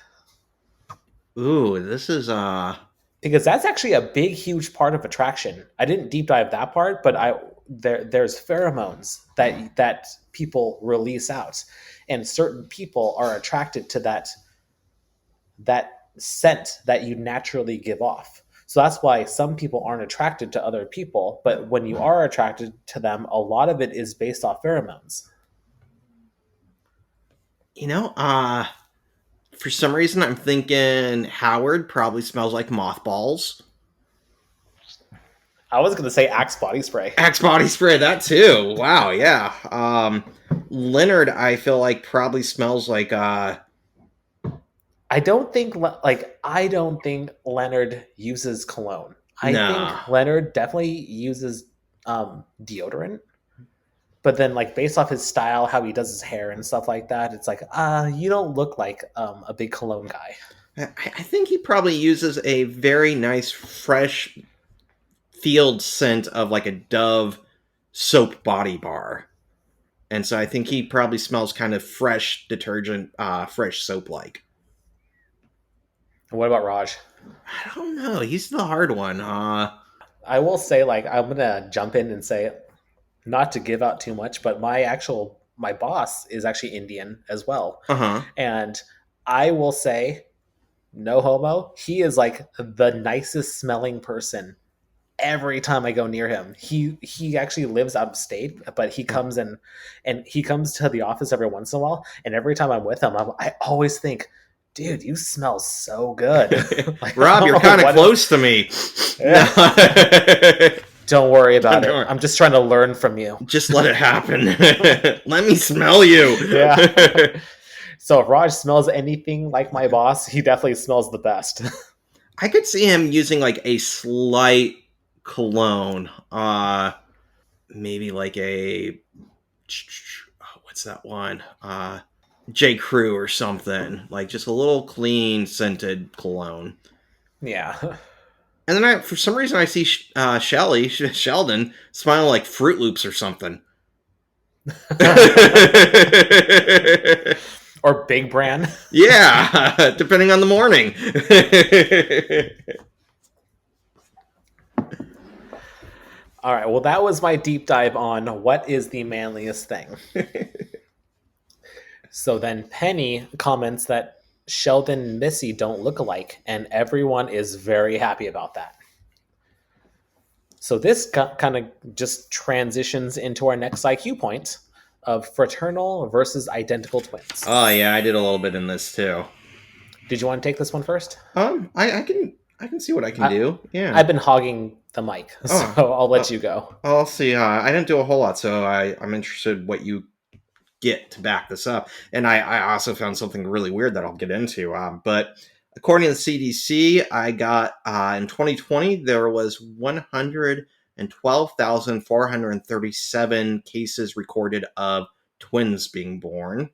Ooh, this is because that's actually a big, huge part of attraction. I didn't deep dive that part, but there's pheromones that people release out, and certain people are attracted to that scent that you naturally give off. So that's why some people aren't attracted to other people, but when you are attracted to them, a lot of it is based off pheromones. For some reason I'm thinking Howard probably smells like mothballs. I was going to say Axe body spray. Axe body spray, that too. Wow, yeah. Leonard, I feel like probably smells like I don't think Leonard uses cologne. I think Leonard definitely uses deodorant. But then, like, based off his style, how he does his hair and stuff like that, it's like, you don't look like a big cologne guy. I think he probably uses a very nice, fresh field scent of like a Dove soap body bar. And so I think he probably smells kind of fresh detergent, fresh soap-like. What about Raj? I don't know. He's the hard one. I will say, like, I'm going to jump in and say, not to give out too much, but my boss is actually Indian as well. Uh-huh. And I will say no homo. He is like the nicest smelling person every time I go near him. He actually lives out of state, but he comes in and he comes to the office every once in a while. And every time I'm with him, I always think, dude, you smell so good. Like, I Rob, don't you're know kind of what close to me. Yeah. No. Don't worry about it. Don't- I'm just trying to learn from you. Just let it happen. Let me smell you. Yeah. So if Raj smells anything like my boss, he definitely smells the best. I could see him using like a slight cologne. Maybe like a what's that one? J. Crew or something. Like just a little clean scented cologne. Yeah. And then for some reason, I see Sheldon smiling like Fruit Loops or something. Or Big Brand. Yeah, depending on the morning. All right. Well, that was my deep dive on what is the manliest thing. So then Penny comments that Sheldon and Missy don't look alike, and everyone is very happy about that. So this kind of just transitions into our next IQ point of fraternal versus identical twins. Oh yeah, I did a little bit in this too. Did you want to take this one first? I can see what I can do. Yeah. I've been hogging the mic, so Oh, I'll let you go. I'll see. I didn't do a whole lot, so I'm interested what you get to back this up. And I also found something really weird that I'll get into. But according to the CDC, I got in 2020 there was 112,437 cases recorded of twins being born.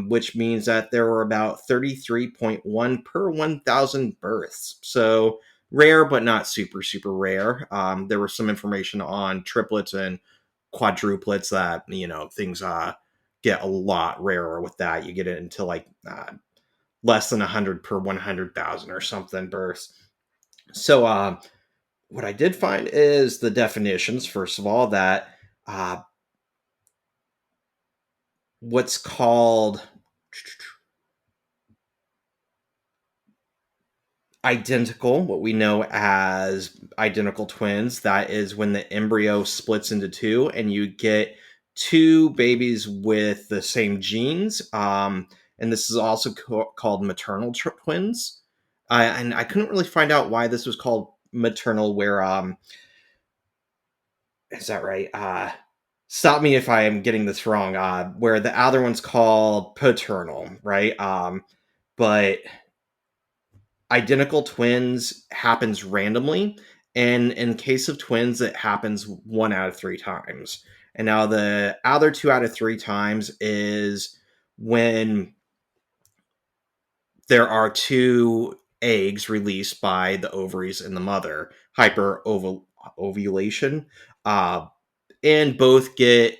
Which means that there were about 33.1 per 1,000 births. So rare, but not super, super rare. There was some information on triplets and quadruplets that, things get a lot rarer with that. You get it into like less than 100 per 100,000 or something births. So what I did find is the definitions, first of all, that what's called identical, what we know as identical twins, that is when the embryo splits into two and you get two babies with the same genes. And this is also called maternal twins. And I couldn't really find out why this was called maternal, where, is that right? Stop me if I am getting this wrong. Where the other one's called paternal, right? But identical twins happens randomly, and in case of twins it happens 1 out of 3 times. And now the other 2 out of 3 times is when there are two eggs released by the ovaries in the mother, ovulation, and both get,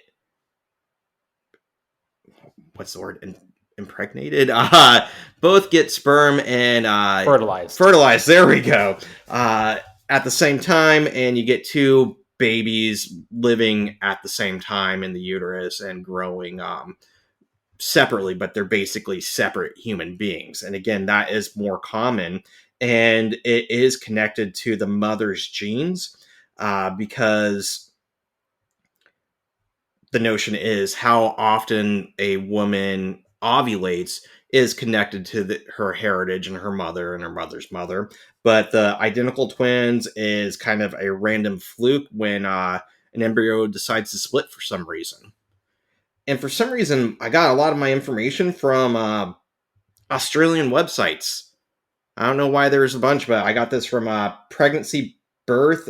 what's the word, impregnated, both get sperm and fertilized, there we go, at the same time, and you get two babies living at the same time in the uterus and growing separately, but they're basically separate human beings. And again, that is more common, and it is connected to the mother's genes, because the notion is how often a woman ovulates is connected to her heritage and her mother and her mother's mother. But the identical twins is kind of a random fluke when an embryo decides to split for some reason. And for some reason, I got a lot of my information from Australian websites. I don't know why there's a bunch, but I got this from pregnancy birth.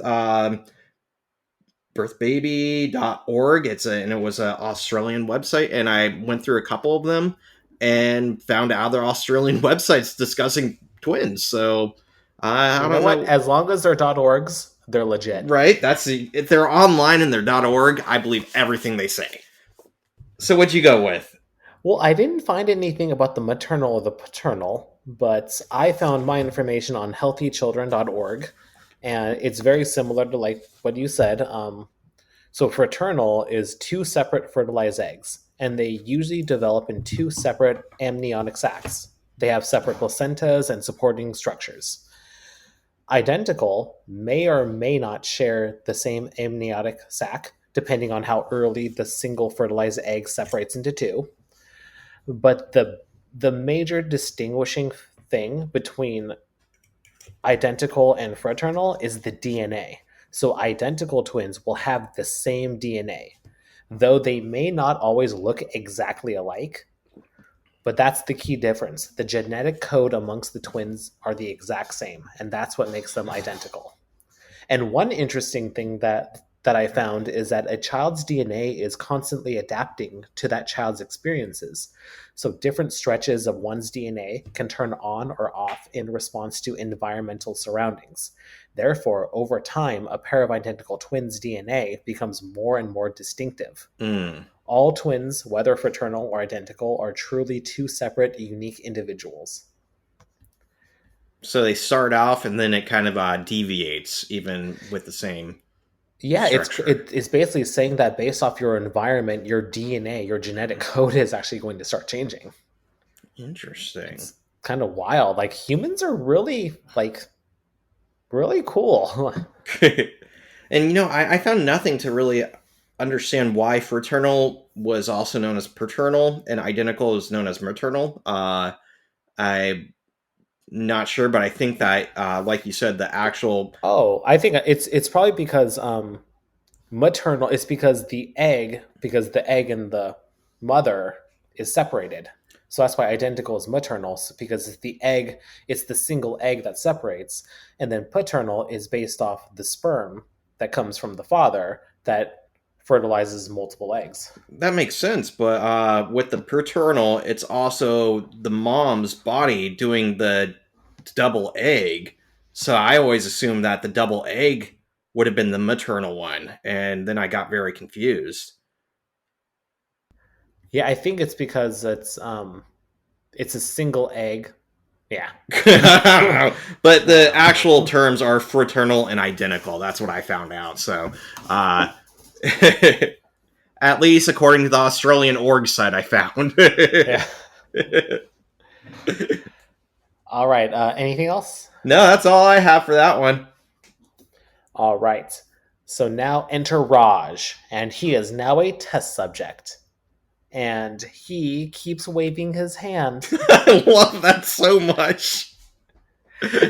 Birthbaby.org. And it was an Australian website, and I went through a couple of them and found other Australian websites discussing twins. So I don't know what. As long as they're .orgs, they're legit, right? If they're online and they're .org, I believe everything they say. So what'd you go with? Well, I didn't find anything about the maternal or the paternal, but I found my information on healthychildren.org. And it's very similar to like what you said. So fraternal is two separate fertilized eggs, and they usually develop in two separate amniotic sacs. They have separate placentas and supporting structures. Identical may or may not share the same amniotic sac, depending on how early the single fertilized egg separates into two. But the major distinguishing thing between identical and fraternal is the DNA. So identical twins will have the same DNA, though they may not always look exactly alike. But that's the key difference. The genetic code amongst the twins are the exact same, and that's what makes them identical. And one interesting thing that I found is that a child's DNA is constantly adapting to that child's experiences. So different stretches of one's DNA can turn on or off in response to environmental surroundings. Therefore, over time, a pair of identical twins' DNA becomes more and more distinctive. Mm. All twins, whether fraternal or identical, are truly two separate, unique individuals. So they start off, and then it kind of deviates, even with the same Yeah, structure. it's basically saying that based off your environment, your DNA, your genetic code is actually going to start changing. Interesting. It's kind of wild. Like humans are really really cool. And I found nothing to really understand why fraternal was also known as paternal and identical is known as maternal. I'm not sure, but I think that, like you said, the actual. Oh, I think it's probably because maternal. It's because the egg and the mother is separated. So that's why identical is maternal, because it's the egg, it's the single egg that separates, and then paternal is based off the sperm that comes from the father that fertilizes multiple eggs. That makes sense, but with the paternal, it's also the mom's body doing the double egg. So I always assumed that the double egg would have been the maternal one, and then I got very confused. Yeah, I think it's because it's a single egg. Yeah. But I don't the know. actual terms are fraternal and identical. That's what I found out. So, uh, at least according to the Australian org site, I found. Yeah. All right. Anything else? No, that's all I have for that one. All right. So now enter Raj, and he is now a test subject. And he keeps waving his hand. I love that so much.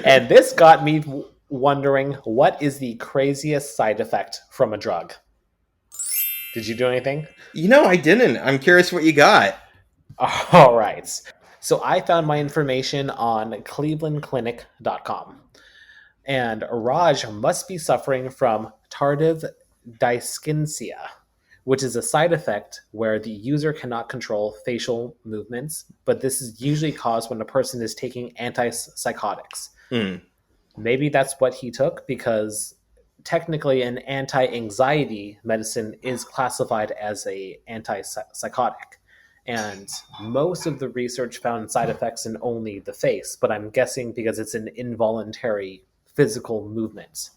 And this got me wondering, what is the craziest side effect from a drug? Did you do anything? I didn't. I'm curious what you got. All right. So I found my information on clevelandclinic.com. And Raj must be suffering from tardive dyskinesia, which is a side effect where the user cannot control facial movements, but this is usually caused when a person is taking antipsychotics. Hmm. Maybe that's what he took, because technically an anti-anxiety medicine is classified as a antipsychotic, and most of the research found side effects in only the face, but I'm guessing because it's an involuntary physical movement,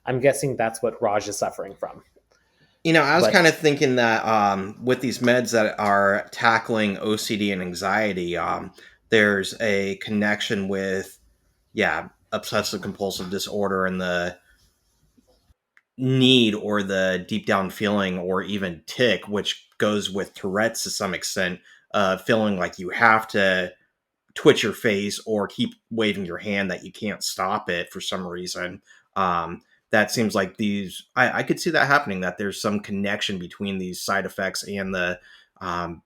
I'm guessing that's what Raj is suffering from. I was kind But of thinking that with these meds that are tackling OCD and anxiety, there's a connection with, yeah, obsessive compulsive disorder and the need or the deep down feeling or even tick, which goes with Tourette's to some extent, feeling like you have to twitch your face or keep waving your hand, that you can't stop it for some reason. That seems like I could see that happening, that there's some connection between these side effects and the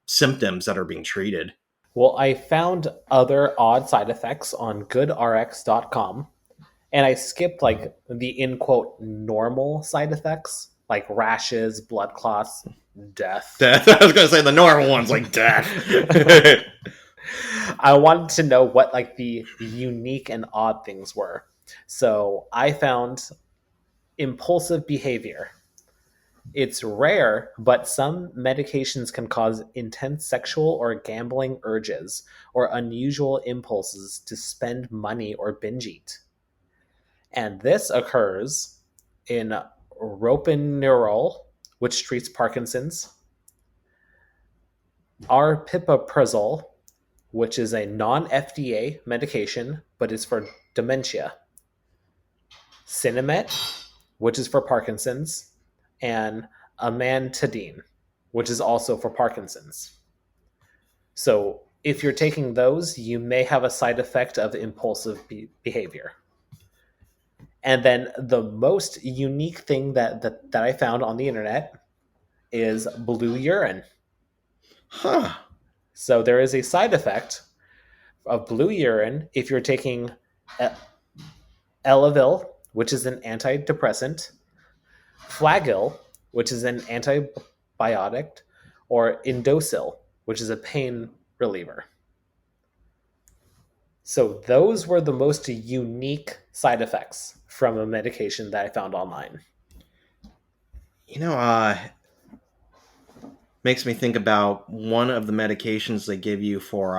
symptoms that are being treated. well, I found other odd side effects on goodrx.com, and I skipped like the in quote normal side effects like rashes, blood clots, death. Death. I was going to say the normal ones like death. I wanted to know what like the unique and odd things were. So I found impulsive behavior. It's rare, but some medications can cause intense sexual or gambling urges or unusual impulses to spend money or binge eat. And this occurs in ropinirole, which treats Parkinson's, aripiprazole, which is a non-FDA medication, but is for dementia. Sinemet, which is for Parkinson's, and amantadine, which is also for Parkinson's. So if you're taking those, you may have a side effect of impulsive behavior. And then the most unique thing that I found on the internet is blue urine. Huh. So there is a side effect of blue urine if you're taking Elavil, which is an antidepressant, Flagyl, which is an antibiotic, or Indocil, which is a pain reliever. So those were the most unique side effects from a medication that I found online. Makes me think about one of the medications they give you for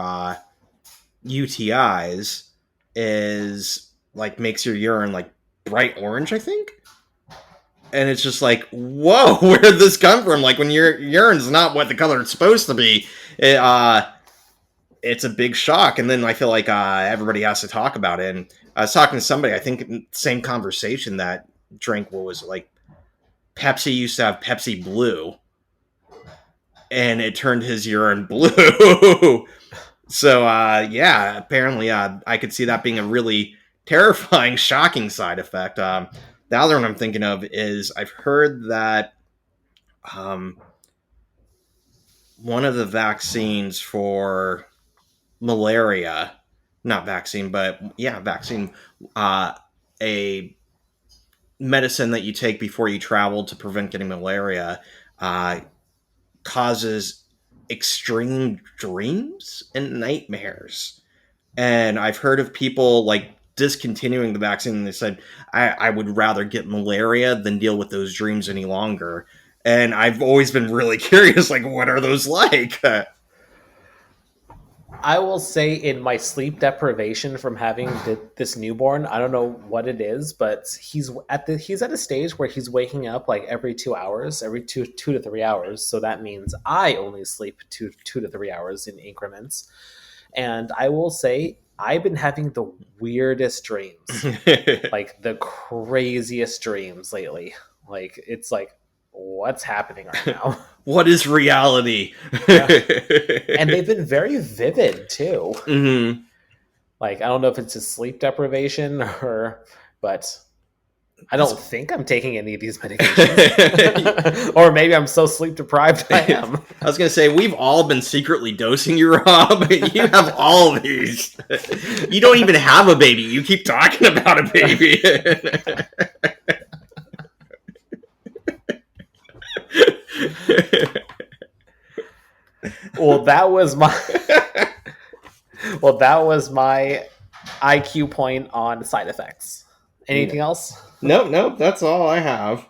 UTIs is like makes your urine like bright orange, I think. And it's just like, whoa, where did this come from? Like when your urine's not what the color it's supposed to be, it's a big shock. And then I feel like everybody has to talk about it. And I was talking to somebody, I think same conversation, that drank what was like Pepsi used to have Pepsi Blue, and it turned his urine blue. So yeah, apparently I could see that being a really terrifying, shocking side effect. The other one I'm thinking of is I've heard that one of the vaccines for malaria, not vaccine, but yeah, vaccine, a medicine that you take before you travel to prevent getting malaria, causes extreme dreams and nightmares. And I've heard of people like discontinuing the vaccine, and they said, I would rather get malaria than deal with those dreams any longer. And I've always been really curious, like, what are those like? I will say, in my sleep deprivation from having this newborn, I don't know what it is, but he's at a stage where he's waking up like every 2 hours, every two to 3 hours. So that means I only sleep two to 3 hours in increments. And I will say, I've been having the weirdest dreams, like the craziest dreams lately. Like, it's like, what's happening right now? What is reality? Yeah. And they've been very vivid too. Mm-hmm. Like, I don't know if it's just sleep deprivation but I don't think I'm taking any of these medications. Or maybe I'm so sleep deprived I am. I was going to say, we've all been secretly dosing you, Rob. You have all of these. You don't even have a baby. You keep talking about a baby. Well, that was my IQ point on side effects. Anything else? Nope, that's all I have.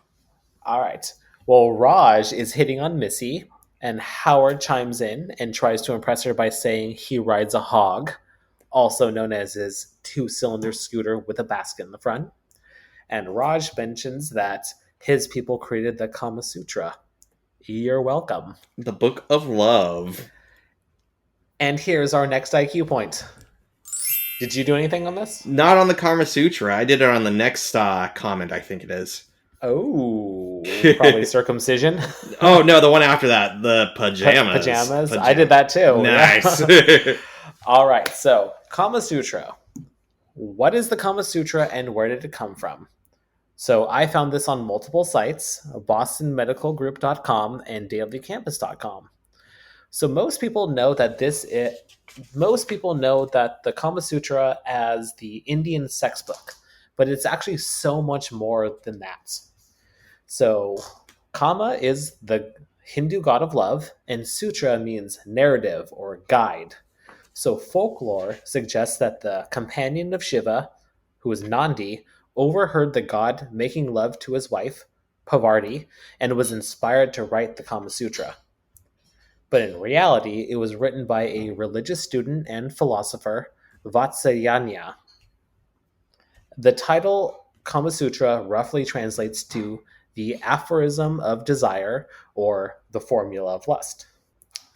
All right. Well, Raj is hitting on Missy, and Howard chimes in and tries to impress her by saying he rides a hog, also known as his 2-cylinder scooter with a basket in the front. And Raj mentions that his people created the Kama Sutra. You're welcome. The Book of Love. And here's our next IQ point. Did you do anything on this? Not on the Kama Sutra. I did it on the next comment, I think it is. Oh, probably circumcision. Oh, no, the one after that. The pajamas. I did that too. Nice. Yeah. All right, so Kama Sutra. What is the Kama Sutra and where did it come from? So I found this on multiple sites, bostonmedicalgroup.com and dailycampus.com. So most people know that the Kama Sutra as the Indian sex book, but it's actually so much more than that. So Kama is the Hindu god of love, and Sutra means narrative or guide. So folklore suggests that the companion of Shiva, who is Nandi, overheard the god making love to his wife, Pavarti, and was inspired to write the Kama Sutra. But in reality, it was written by a religious student and philosopher, Vatsyayana. The title Kama Sutra roughly translates to the aphorism of desire or the formula of lust.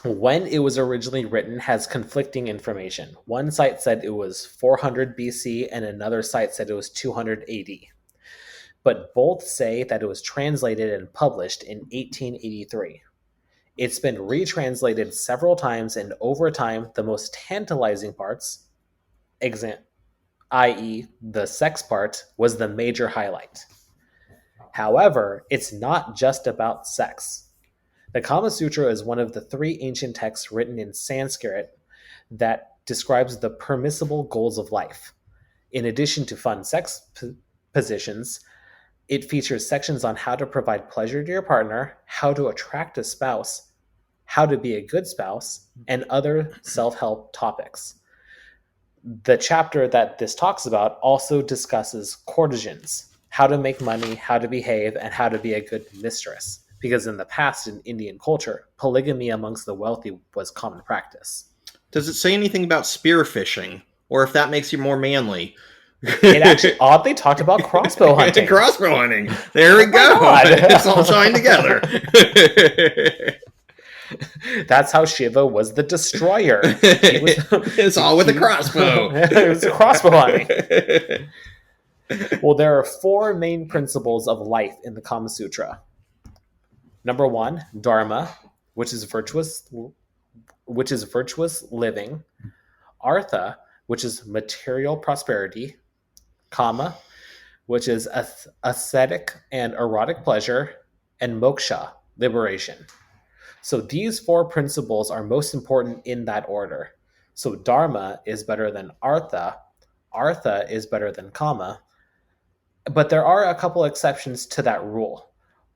when it was originally written has conflicting information. One site said it was 400 BC and another site said it was 200 AD. But both say that it was translated and published in 1883. It's been retranslated several times, and over time, the most tantalizing parts, i.e., the sex part, was the major highlight. However, it's not just about sex. The Kama Sutra is one of the 3 ancient texts written in Sanskrit that describes the permissible goals of life. In addition to fun sex positions, it features sections on how to provide pleasure to your partner, how to attract a spouse, how to be a good spouse, and other self-help topics. The chapter that this talks about also discusses courtesans, how to make money, how to behave, and how to be a good mistress. Because in the past, in Indian culture, polygamy amongst the wealthy was common practice. Does it say anything about spearfishing? Or if that makes you more manly? It actually oddly talked about crossbow hunting. Crossbow hunting. There we go. It's all tying together. That's how Shiva was the destroyer. It's all with a crossbow. It was a crossbow hunting. Well, there are 4 main principles of life in the Kama Sutra. Number 1, dharma, which is virtuous living. Artha, which is material prosperity. Kama, which is ascetic and erotic pleasure. And moksha, liberation. So these 4 principles are most important in that order. So dharma is better than artha. Artha is better than kama. But there are a couple exceptions to that rule.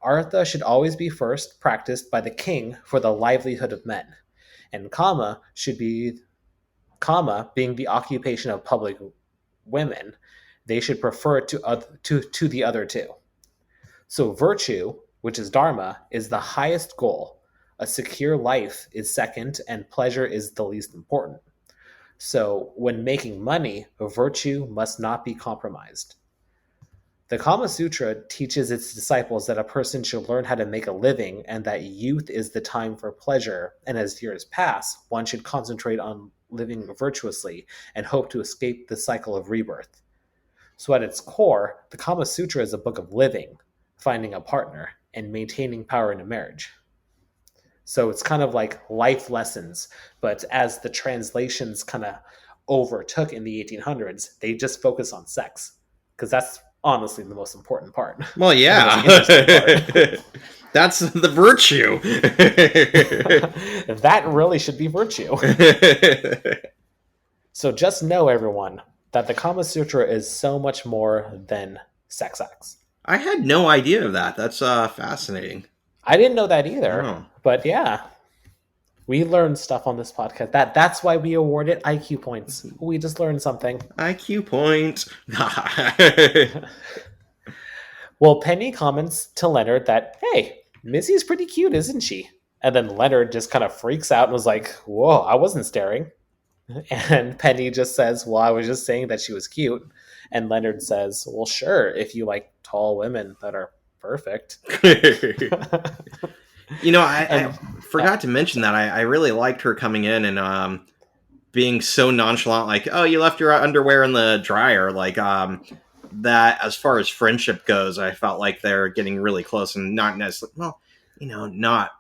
Artha should always be first practiced by the king for the livelihood of men. And kama being the occupation of public women, they should prefer it to the other 2. So virtue, which is dharma, is the highest goal. A secure life is second, and pleasure is the least important. So when making money, virtue must not be compromised. The Kama Sutra teaches its disciples that a person should learn how to make a living and that youth is the time for pleasure, and as years pass, one should concentrate on living virtuously and hope to escape the cycle of rebirth. So at its core, the Kama Sutra is a book of living, finding a partner, and maintaining power in a marriage. So it's kind of like life lessons, but as the translations kind of overtook in the 1800s, they just focus on sex, because that's honestly the most important part. Well, yeah. That's the virtue. That really should be virtue. So just know, everyone, that the Kama Sutra is so much more than sex acts. I had no idea of that. That's fascinating. I didn't know that either. Oh. But yeah, we learned stuff on this podcast. That's why we award it IQ points. We just learned something. IQ point. Well, Penny comments to Leonard that, hey, Missy's pretty cute, isn't she? And then Leonard just kind of freaks out and was like, whoa, I wasn't staring. And Penny just says, well, I was just saying that she was cute. And Leonard says, well, sure, if you like tall women that are perfect. I forgot to mention that I really liked her coming in and being so nonchalant, like, oh, you left your underwear in the dryer. Like, that as far as friendship goes, I felt like they're getting really close and not necessarily, not.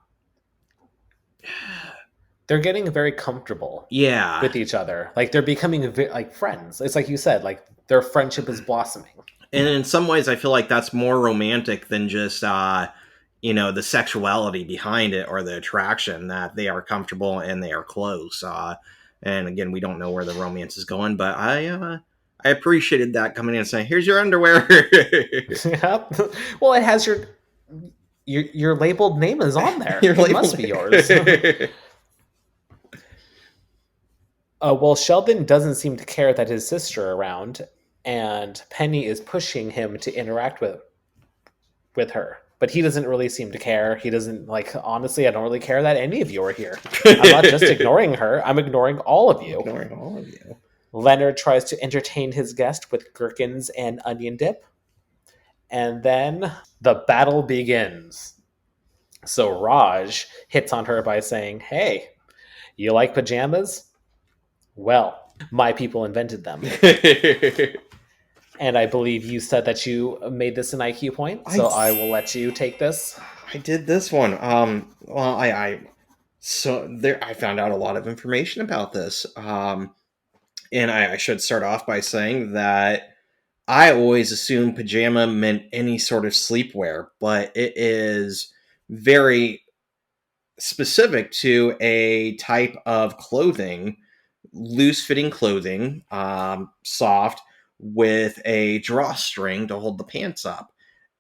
They're getting very comfortable with each other. Like, they're becoming like friends. It's like you said, like, their friendship is blossoming. And in some ways, I feel like that's more romantic than just, the sexuality behind it or the attraction, that they are comfortable and they are close. And again, we don't know where the romance is going, but I appreciated that coming in and saying, here's your underwear. Yep. Well, it has your labeled name is on there. It must be yours. Well, Sheldon doesn't seem to care that his sister are around, and Penny is pushing him to interact with her. But he doesn't really seem to care. He doesn't, like, honestly, I don't really care that any of you are here. I'm not just ignoring her. I'm ignoring all of you. Leonard tries to entertain his guest with gherkins and onion dip. And then the battle begins. So Raj hits on her by saying, hey, You like pajamas? Well, my people invented them. And I believe you said that you made this an IQ point, I so I will let you take this. I did this one. Well, so there I found out a lot of information about this. And I should start off by saying that I always assumed pajama meant any sort of sleepwear, but it is very specific to a type of clothing, loose fitting clothing, soft, with a drawstring to hold the pants up.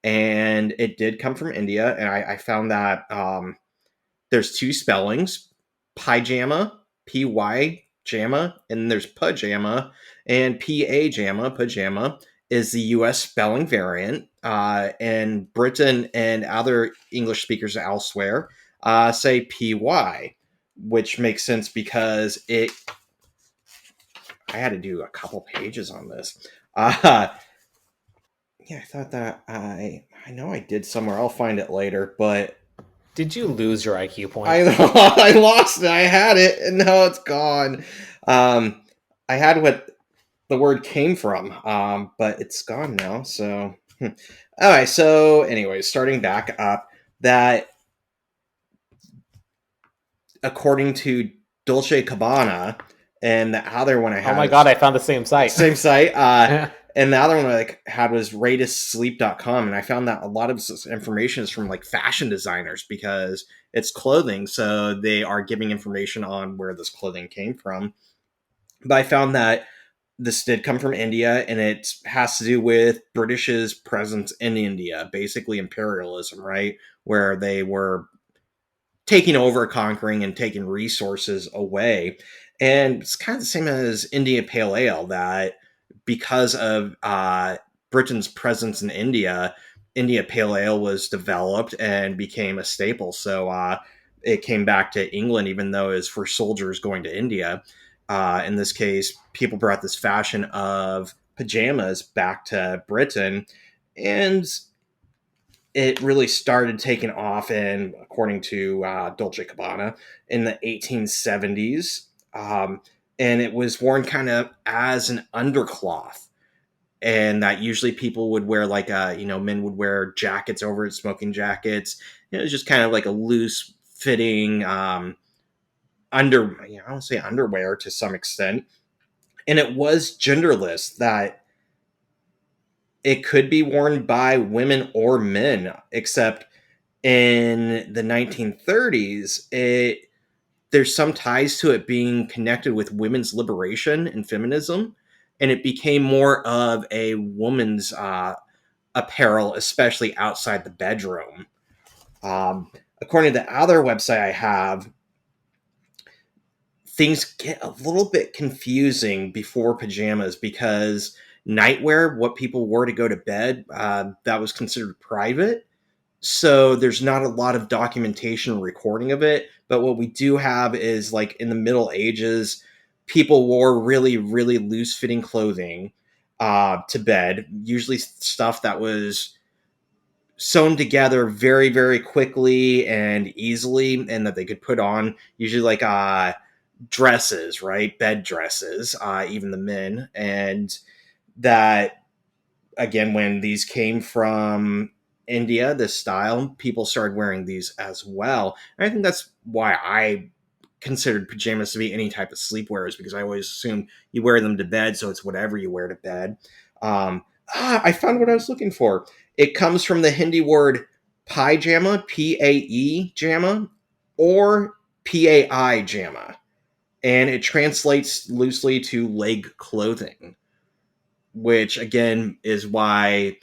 And it did come from India, and I found that there's two spellings: pajama, P-Y, JAMA, and there's pajama, and P-A-JAMA, pajama, is the US spelling variant. And Britain and other English speakers elsewhere say PY, which makes sense because I had to do a couple pages on this. Yeah, I thought that I know I did somewhere. I'll find it later, but Did you lose your IQ point? I I lost it. I had it, and now it's gone. Um, I had what the word came from, but it's gone now. So, all right. So, anyways, starting back up, that according to Dolce Cabana, and the other one I Oh had my is god, I found the same site. same site. And the other one I had was ratedsleep.com, and I found that a lot of this information is from like fashion designers because it's clothing, so they are giving information on where this clothing came from. But I found that this did come from India, and it has to do with British's presence in India, basically imperialism, right? Where they were taking over, conquering, and taking resources away. And it's kind of the same as India Pale Ale, that because of Britain's presence in India, India Pale Ale was developed and became a staple. So it came back to England, even though it was for soldiers going to India. In this case, people brought this fashion of pajamas back to Britain, and it really started taking off in, according to Dolce Cabana, in the 1870s. And it was worn kind of as an undercloth. And that usually people would wear like, men would wear jackets over it, smoking jackets. It was just kind of like a loose fitting I don't say underwear to some extent. And it was genderless, that it could be worn by women or men, except in the 1930s, there's some ties to it being connected with women's liberation and feminism, and it became more of a woman's apparel, especially outside the bedroom. According to the other website I have, things get a little bit confusing before pajamas because nightwear, what people wore to go to bed, that was considered private. So there's not a lot of documentation or recording of it. But what we do have is, like, in the Middle Ages, people wore really, really loose fitting clothing to bed, usually stuff that was sewn together very, very quickly and easily, and that they could put on, usually like dresses, right? Bed dresses, even the men. And that, again, when these came from India, this style, people started wearing these as well. And I think that's why I considered pajamas to be any type of sleepwear, is because I always assumed you wear them to bed, so it's whatever you wear to bed. I found what I was looking for. It comes from the Hindi word pajama, P-A-E jama, or P-A-I jama, and it translates loosely to leg clothing, which again is why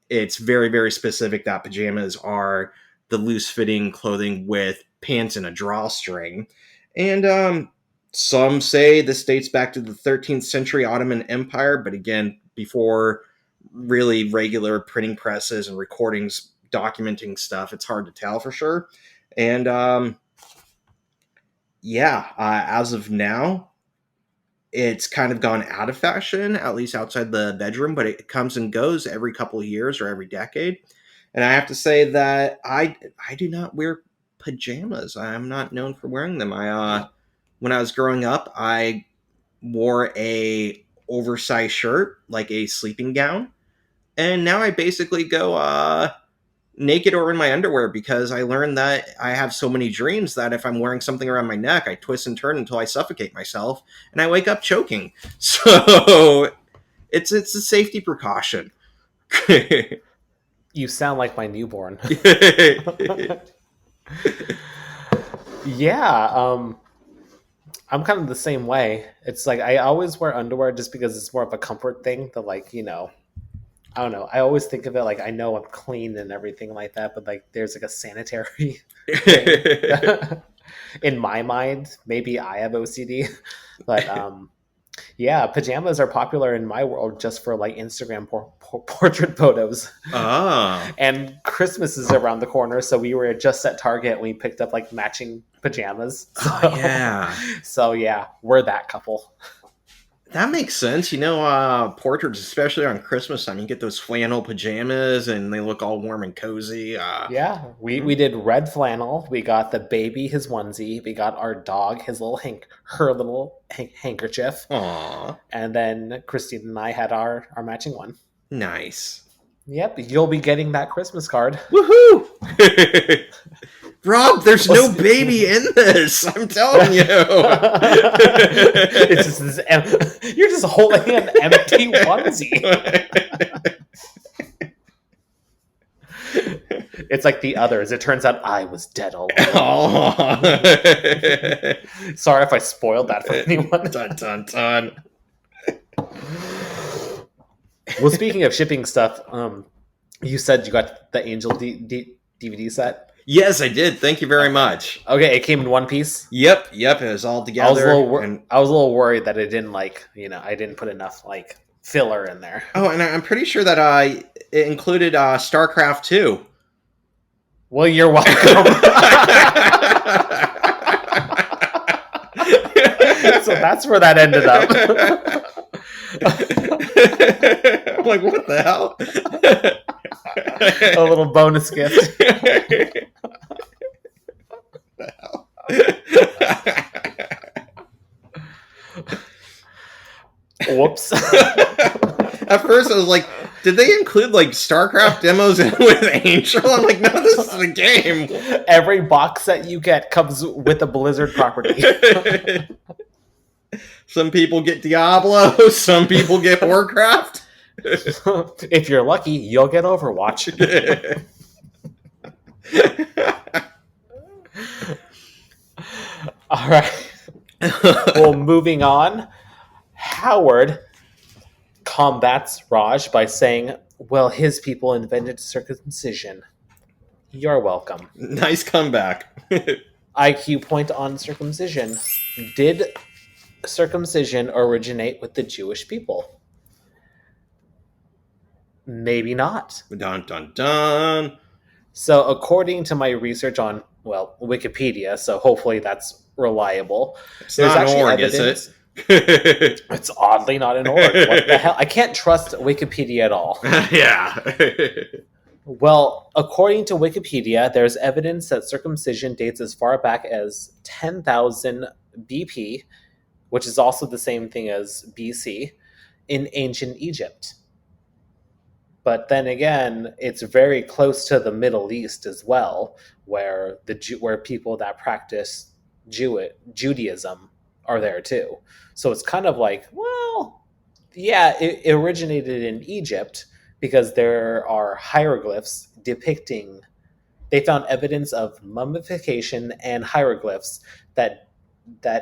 it's very, very specific that pajamas are the loose fitting clothing with pants and a drawstring. And some say this dates back to the 13th century Ottoman Empire, but again, before really regular printing presses and recordings documenting stuff, it's hard to tell for sure. And as of now, it's kind of gone out of fashion, at least outside the bedroom, but it comes and goes every couple of years or every decade. And I have to say that I do not wear pajamas. I'm not known for wearing them. when I was growing up, I wore a oversized shirt, like a sleeping gown, and now I basically go naked or in my underwear because I learned that I have so many dreams that if I'm wearing something around my neck, I twist and turn until I suffocate myself and I wake up choking. So it's a safety precaution. You sound like my newborn. Yeah, I'm kind of the same way. It's like I always wear underwear just because it's more of a comfort thing. That like I don't know. I always think of it like I know I'm clean and everything like that, but like there's like a sanitary thing in my mind. Maybe I have OCD, but yeah, pajamas are popular in my world just for like Instagram portrait photos. Oh. And Christmas is around the corner, so we were just at Target and we picked up like matching pajamas. Oh, yeah. So yeah, we're that couple. That makes sense. Portraits, especially on Christmas time, you get those flannel pajamas and they look all warm and cozy. Yeah, we did red flannel. We got the baby his onesie. We got our dog his little her little handkerchief. Aw. And then Christine and I had our matching one. Nice. Yep, you'll be getting that Christmas card. Woohoo! Rob, there's no baby in this. I'm telling you. It's just this you're just holding an empty onesie. It's like the others. It turns out I was dead all along. Sorry if I spoiled that for anyone. Dun, dun, dun. Well, speaking of shipping stuff, you said you got the Angel DVD set. Yes, I did. Thank you very much. Okay, it came in one piece. Yep. It was all together. I was a little worried that it didn't I didn't put enough like filler in there. Oh, and I'm pretty sure that it included StarCraft 2. Well, you're welcome. So that's where that ended up. I'm like, what the hell? A little bonus gift. The hell? Whoops. At first I was like, did they include like StarCraft demos with Angel? I'm like, no, this is a game. Every box that you get comes with a Blizzard property. Some people get Diablo, some people get Warcraft. If you're lucky, you'll get Overwatch. All right. Well, moving on. Howard combats Raj by saying, well, his people invented circumcision. You're welcome. Nice comeback. IQ point on circumcision. Did circumcision originate with the Jewish people? Maybe not. Dun, dun, dun. So according to my research on, Wikipedia, so hopefully that's reliable. It's not an org, is it? It's oddly not an org. What the hell? I can't trust Wikipedia at all. Yeah. Well, according to Wikipedia, there's evidence that circumcision dates as far back as 10,000 BP, which is also the same thing as BC, in ancient Egypt. But then again, it's very close to the Middle East as well, where where people that practice Judaism are there too. So it's kind of like, well, yeah, it originated in Egypt because there are hieroglyphs depicting. They found evidence of mummification and hieroglyphs that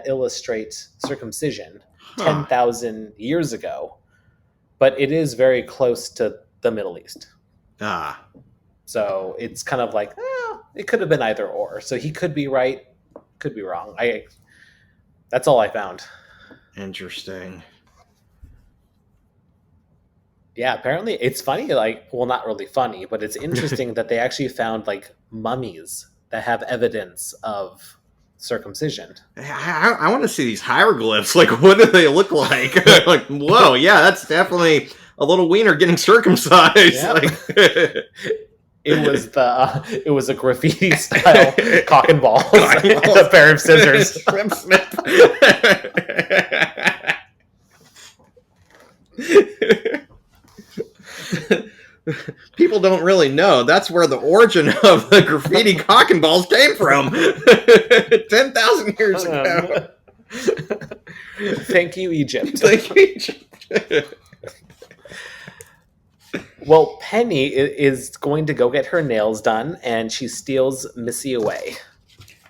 illustrate circumcision 10,000 years ago. But it is very close to the Middle East. So it's kind of like, it could have been either or. So he could be right, could be wrong. That's all I found. Interesting. Yeah, apparently it's funny, not really funny, but it's interesting that they actually found like mummies that have evidence of circumcision. I want to see these hieroglyphs. Like, what do they look like? Like, whoa, yeah, that's definitely a little wiener getting circumcised. Yeah. Like, it was a graffiti style cock and balls and a pair of scissors. Shrimp snip. People don't really know that's where the origin of the graffiti cock and balls came from. 10,000 years ago. Thank you, Egypt. Thank you, Egypt. Well, Penny is going to go get her nails done, and she steals Missy away.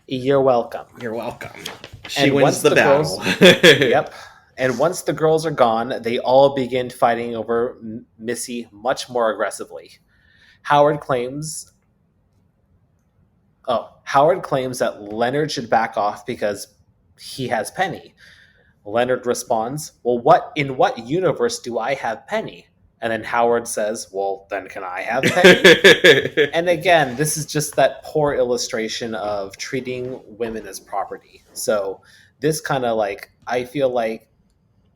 You're welcome. You're welcome. She wins the battle. Yep. And once the girls are gone, they all begin fighting over Missy much more aggressively. Howard claims that Leonard should back off because he has Penny. Leonard responds, "Well, in what universe do I have Penny?" And then Howard says, "Well, then can I have Penny?" And again, this is just that poor illustration of treating women as property. So this kind of I feel like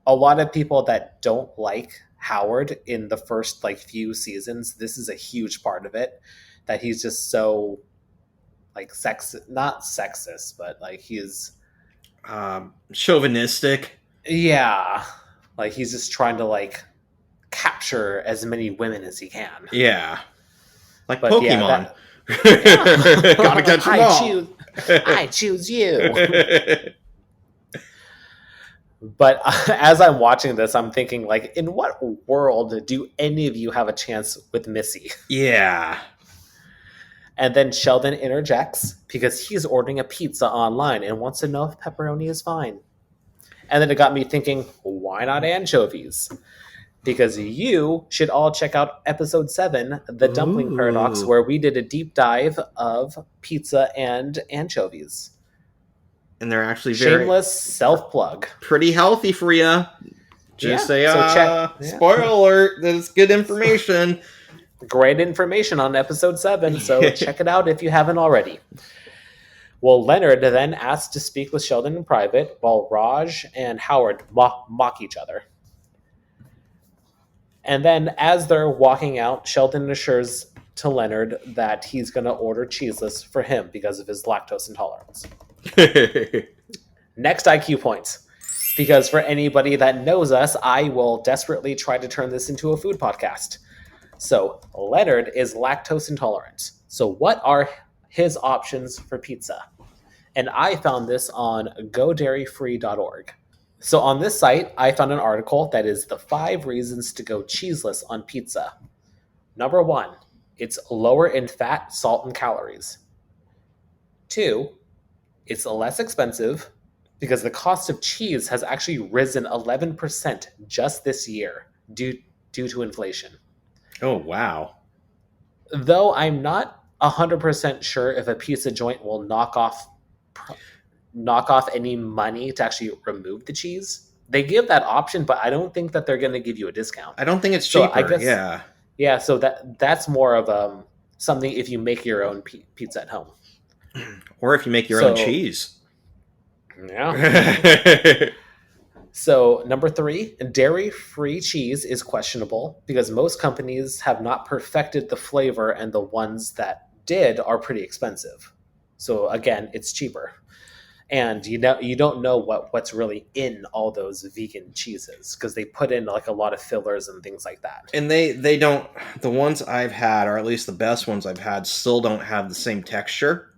a lot of people that don't like Howard in the first few seasons, this is a huge part of it, that he's just so not sexist, but he's chauvinistic. Yeah. He's just trying to capture as many women as he can. Yeah. Like but Pokemon. Yeah, Gotta catch them all. I choose you. But as I'm watching this, I'm thinking, in what world do any of you have a chance with Missy? Yeah. And then Sheldon interjects because he's ordering a pizza online and wants to know if pepperoni is fine. And then it got me thinking, why not anchovies? Because you should all check out episode 7, The Dumpling Paradox, where we did a deep dive of pizza and anchovies. And they're actually very shameless self-plug. Pretty healthy for you. Just say, check. Spoiler alert, that's good information. Great information on episode 7, so check it out if you haven't already. Well, Leonard then asks to speak with Sheldon in private, while Raj and Howard mock each other. And then as they're walking out, Sheldon assures to Leonard that he's going to order cheeseless for him because of his lactose intolerance. Next IQ points. Because for anybody that knows us, I will desperately try to turn this into a food podcast. So Leonard is lactose intolerant. So what are his options for pizza? And I found this on godairyfree.org. So on this site, I found an article that is the 5 reasons to go cheeseless on pizza. Number 1, it's lower in fat, salt, and calories. 2, it's less expensive because the cost of cheese has actually risen 11% just this year due to inflation. Oh, wow. Though I'm not 100% sure if a pizza joint will knock off any money to actually remove the cheese. They give that option, but I don't think that they're going to give you a discount. I don't think it's cheaper. I guess, yeah. So that's more of something if you make your own pizza at home, or if you make your own cheese. Yeah. So number 3, dairy-free cheese is questionable because most companies have not perfected the flavor, and the ones that did are pretty expensive. So again, it's cheaper. And you don't know what's really in all those vegan cheeses because they put in a lot of fillers and things like that. And they don't, the ones I've had, or at least the best ones I've had, still don't have the same texture.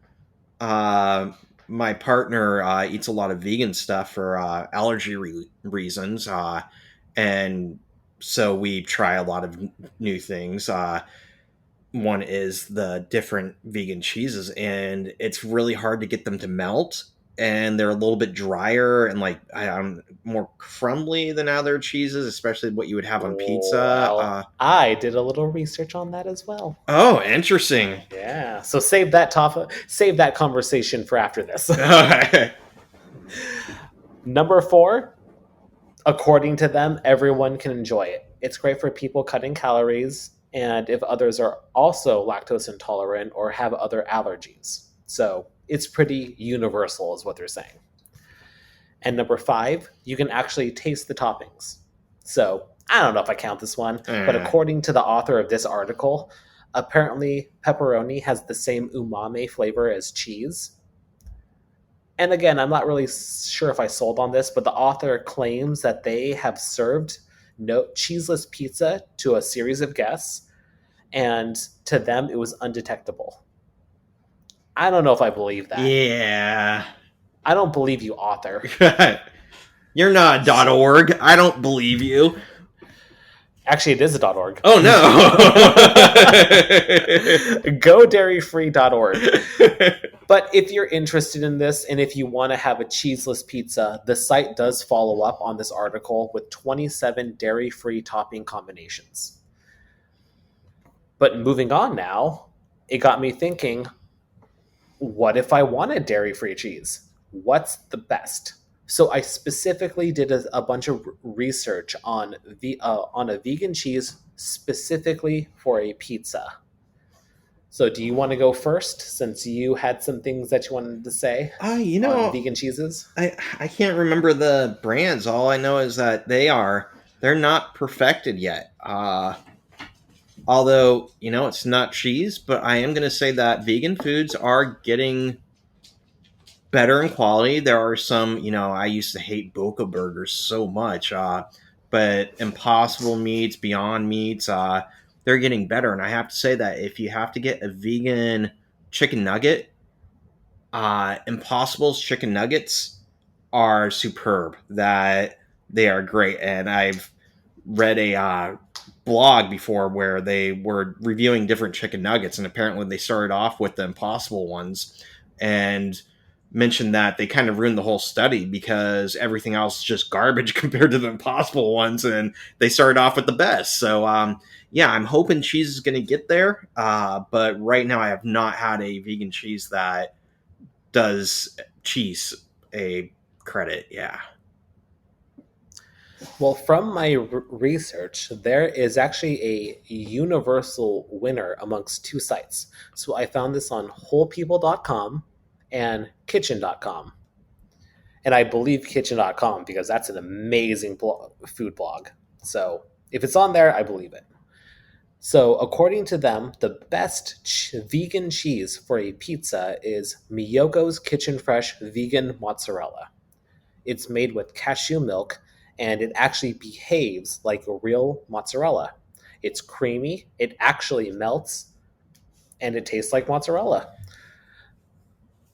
My partner eats a lot of vegan stuff for allergy reasons, and so we try a lot of new things. One is the different vegan cheeses, and it's really hard to get them to melt. And they're a little bit drier and more crumbly than other cheeses, especially what you would have on pizza. Well, I did a little research on that as well. Oh, interesting. Yeah. So save that conversation for after this. Number 4, according to them, everyone can enjoy it. It's great for people cutting calories and if others are also lactose intolerant or have other allergies. So it's pretty universal is what they're saying. And number 5, you can actually taste the toppings. So I don't know if I count this one, but according to the author of this article, Apparently, pepperoni has the same umami flavor as cheese. And again, I'm not really sure if I sold on this, but the author claims that they have served no cheeseless pizza to a series of guests, and to them it was undetectable. I don't know if I believe that. Yeah. I don't believe you, author. You're not .org. I don't believe you. Actually, it is a .org. Oh no. GoDairyFree.org. But if you're interested in this and if you want to have a cheeseless pizza, the site does follow up on this article with 27 dairy-free topping combinations. But moving on now, it got me thinking, what if I wanted dairy-free cheese? What's the best? So I specifically did a bunch of research on a vegan cheese specifically for a pizza. So do you want to go first, since you had some things that you wanted to say on vegan cheeses? I can't remember the brands. All I know is that they're not perfected yet. Although, it's not cheese, but I am going to say that vegan foods are getting better in quality. There are some, I used to hate Boca burgers so much, but Impossible Meats, Beyond Meats, they're getting better. And I have to say that if you have to get a vegan chicken nugget, Impossible's chicken nuggets are superb. That they are great. And I've read a blog before where they were reviewing different chicken nuggets, and apparently they started off with the Impossible ones and mentioned that they kind of ruined the whole study because everything else is just garbage compared to the Impossible ones, and they started off with the best. So yeah, I'm hoping cheese is going to get there, but right now I have not had a vegan cheese that does cheese a credit. Yeah. Well, from my research, there is actually a universal winner amongst two sites. So I found this on wholepeople.com and kitchen.com. And I believe kitchen.com because that's an amazing food blog. So if it's on there, I believe it. So according to them, the best vegan cheese for a pizza is Miyoko's Kitchen Fresh Vegan Mozzarella. It's made with cashew milk, and it actually behaves like a real mozzarella. It's creamy, it actually melts, and it tastes like mozzarella.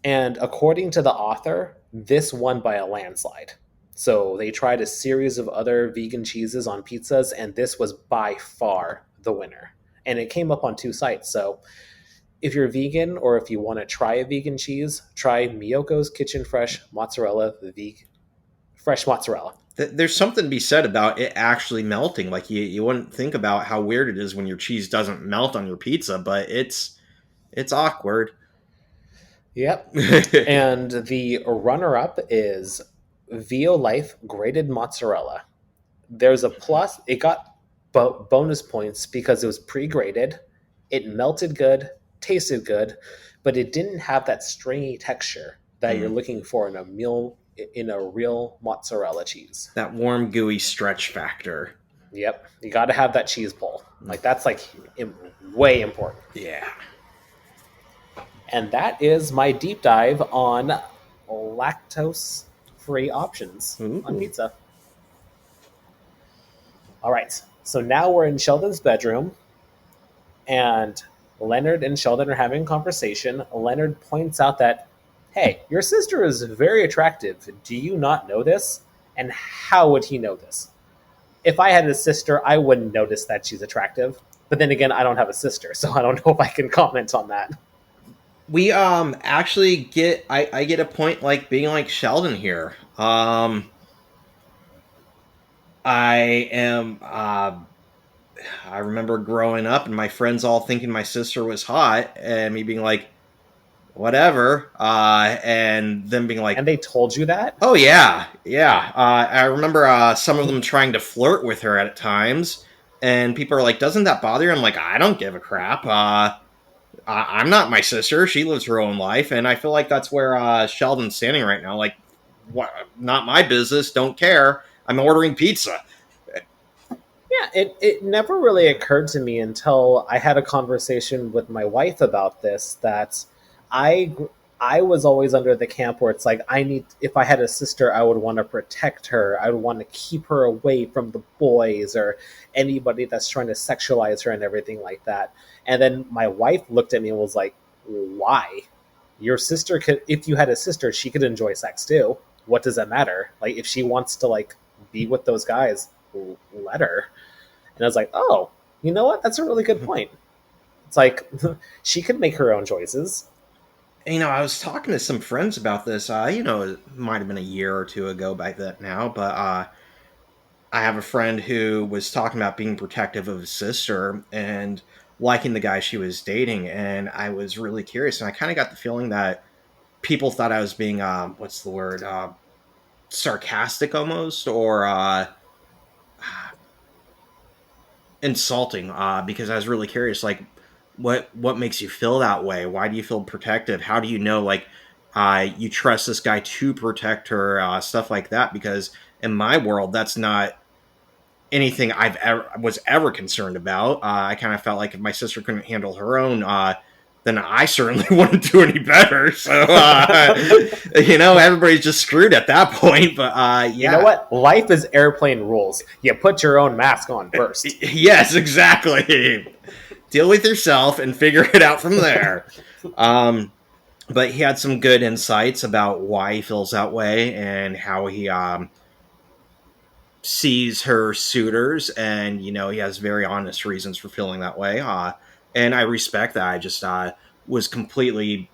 And according to the author, this won by a landslide. So they tried a series of other vegan cheeses on pizzas, and this was by far the winner. And it came up on two sites. So if you're vegan or if you want to try a vegan cheese, try Miyoko's Kitchen Fresh Mozzarella fresh mozzarella. There's something to be said about it actually melting. Like you wouldn't think about how weird it is when your cheese doesn't melt on your pizza, but it's awkward. Yep. And the runner-up is Vio Life Grated Mozzarella. There's a plus. It got bonus points because it was pre-grated. It melted good, tasted good, but it didn't have that stringy texture that you're looking for in a real mozzarella cheese. That warm, gooey stretch factor. Yep. You got to have that cheese pull. Like, that's like way important. Yeah. And that is my deep dive on lactose-free options on pizza. All right. So now we're in Sheldon's bedroom, and Leonard and Sheldon are having a conversation. Leonard points out that, hey, your sister is very attractive. Do you not know this? And how would he know this? If I had a sister, I wouldn't notice that she's attractive. But then again, I don't have a sister, so I don't know if I can comment on that. We actually get I get a point like being like Sheldon here. I remember growing up and my friends all thinking my sister was hot and me being like, whatever, and them being like, and they told you that? Oh yeah. I remember some of them trying to flirt with her at times, and people are like, doesn't that bother you? I'm like, I don't give a crap. I'm not my sister. She lives her own life, and I feel like that's where Sheldon's standing right now. Like, what? Not my business. Don't care. I'm ordering pizza. Yeah, it never really occurred to me until I had a conversation with my wife about this, that I I was always under the camp where it's like, if I had a sister, I would want to protect her. I would want to keep her away from the boys or anybody that's trying to sexualize her and everything like that. And then my wife looked at me and was like, why? Your sister could, if you had a sister, she could enjoy sex too. What does that matter? Like, if she wants to like be with those guys, let her. And I was like, oh, you know what? That's a really good point. It's like she could make her own choices. I was talking to some friends about this. It might have been a year or two ago back then now, but I have a friend who was talking about being protective of his sister and liking the guy she was dating, and I was really curious, and I kind of got the feeling that people thought I was being, what's the word, sarcastic almost, or insulting, because I was really curious, like, what makes you feel that way? Why do you feel protective? How do you know, like, you trust this guy to protect her, stuff like that? Because in my world, that's not anything was ever concerned about. I kind of felt like if my sister couldn't handle her own, then I certainly wouldn't do any better. So, everybody's just screwed at that point. But yeah, you know what? Life is airplane rules. You put your own mask on first. Yes, exactly. Deal with yourself and figure it out from there. But he had some good insights about why he feels that way and how he sees her suitors, and he has very honest reasons for feeling that way, and I respect that. I just was completely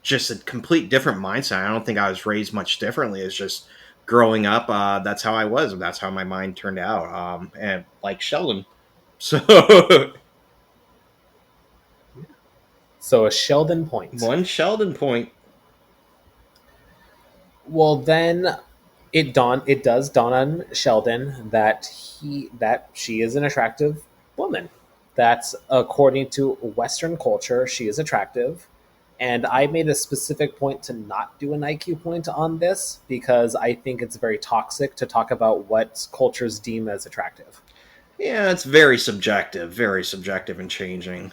just a complete different mindset. I don't think I was raised much differently. It's just growing up, that's how I was, and that's how my mind turned out, and like Sheldon. So a Sheldon point. One Sheldon point. Well, then it does dawn on Sheldon that she is an attractive woman. That's according to Western culture, she is attractive. And I made a specific point to not do an IQ point on this because I think it's very toxic to talk about what cultures deem as attractive. Yeah, it's very subjective and changing.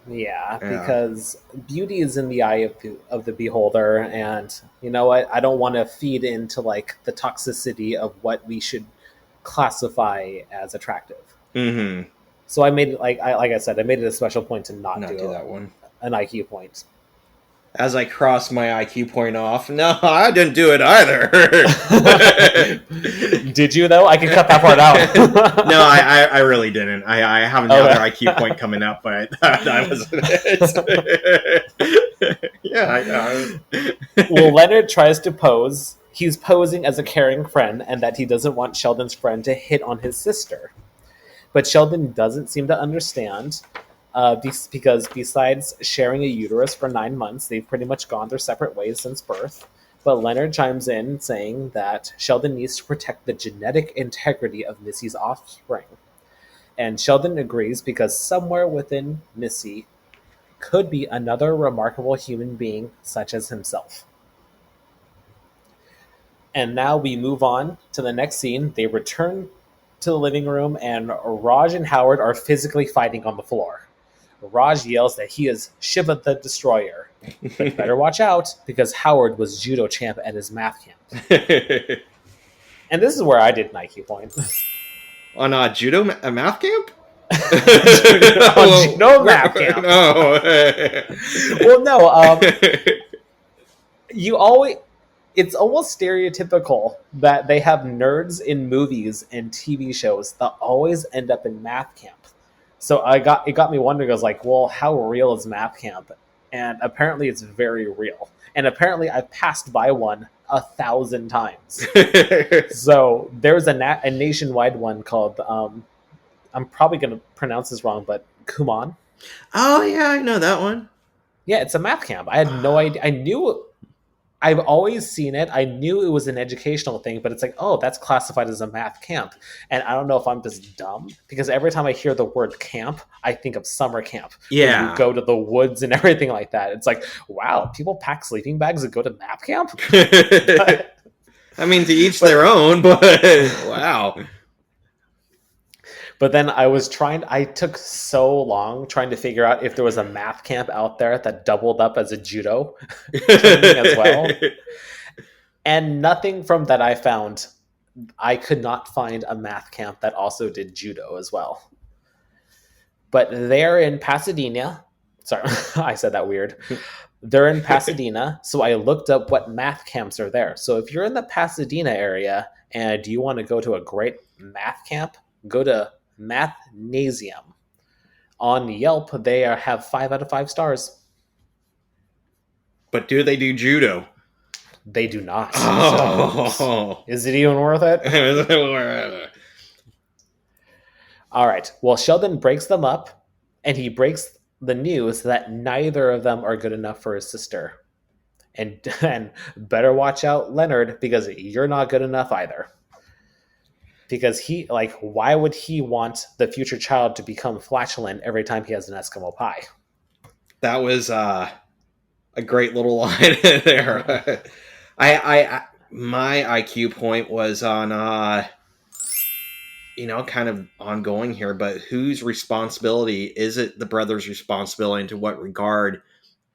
Yeah, because beauty is in the eye of the beholder, and you know what? I don't want to feed into like the toxicity of what we should classify as attractive. Mm-hmm. So I made like I said, I made it a special point to not do that one. An IQ point. As I crossed my IQ point off, no, I didn't do it either. Did you though? I can cut that part out. No, I really didn't. I have another IQ point coming up, but that wasn't it. Yeah. Well, Leonard tries to pose. He's posing as a caring friend, and that he doesn't want Sheldon's friend to hit on his sister. But Sheldon doesn't seem to understand. Because besides sharing a uterus for 9 months, they've pretty much gone their separate ways since birth. But Leonard chimes in saying that Sheldon needs to protect the genetic integrity of Missy's offspring. And Sheldon agrees because somewhere within Missy could be another remarkable human being such as himself. And now we move on to the next scene. They return to the living room, and Raj and Howard are physically fighting on the floor. Raj yells that he is Shiva the Destroyer. But better watch out, because Howard was judo champ at his math camp. And this is where I did an IQ point. On a judo math camp? On judo math camp. No. Well, no. It's almost stereotypical that they have nerds in movies and TV shows that always end up in math camp. So it got me wondering. I was like, well, how real is math camp? And apparently it's very real. And apparently I've passed by one 1,000 times. So there's a nationwide one called, I'm probably going to pronounce this wrong, but Kumon. Oh, yeah, I know that one. Yeah, it's a math camp. I had no idea. I've always seen it. I knew it was an educational thing, but it's like, oh, that's classified as a math camp. And I don't know if I'm just dumb, because every time I hear the word camp, I think of summer camp. Yeah. You go to the woods and everything like that. It's like, wow, people pack sleeping bags and go to math camp? I mean, to each their own, but wow. But then I took so long trying to figure out if there was a math camp out there that doubled up as a judo training as well. And nothing from that I found, I could not find a math camp that also did judo as well. But they're in Pasadena. Sorry, I said that weird. They're in Pasadena, so I looked up what math camps are there. So if you're in the Pasadena area and you want to go to a great math camp, go to Mathnasium. On Yelp, they have 5 out of 5 stars. But do they do judo? They do not. Oh. So, is it even worth it? All right. Well, Sheldon breaks them up, and he breaks the news that neither of them are good enough for his sister. And better watch out, Leonard, because you're not good enough either. Because why would he want the future child to become flatulent every time he has an Eskimo pie? That was a great little line there. I my IQ point was on kind of ongoing here, but whose responsibility is it? The brother's responsibility, and to what regard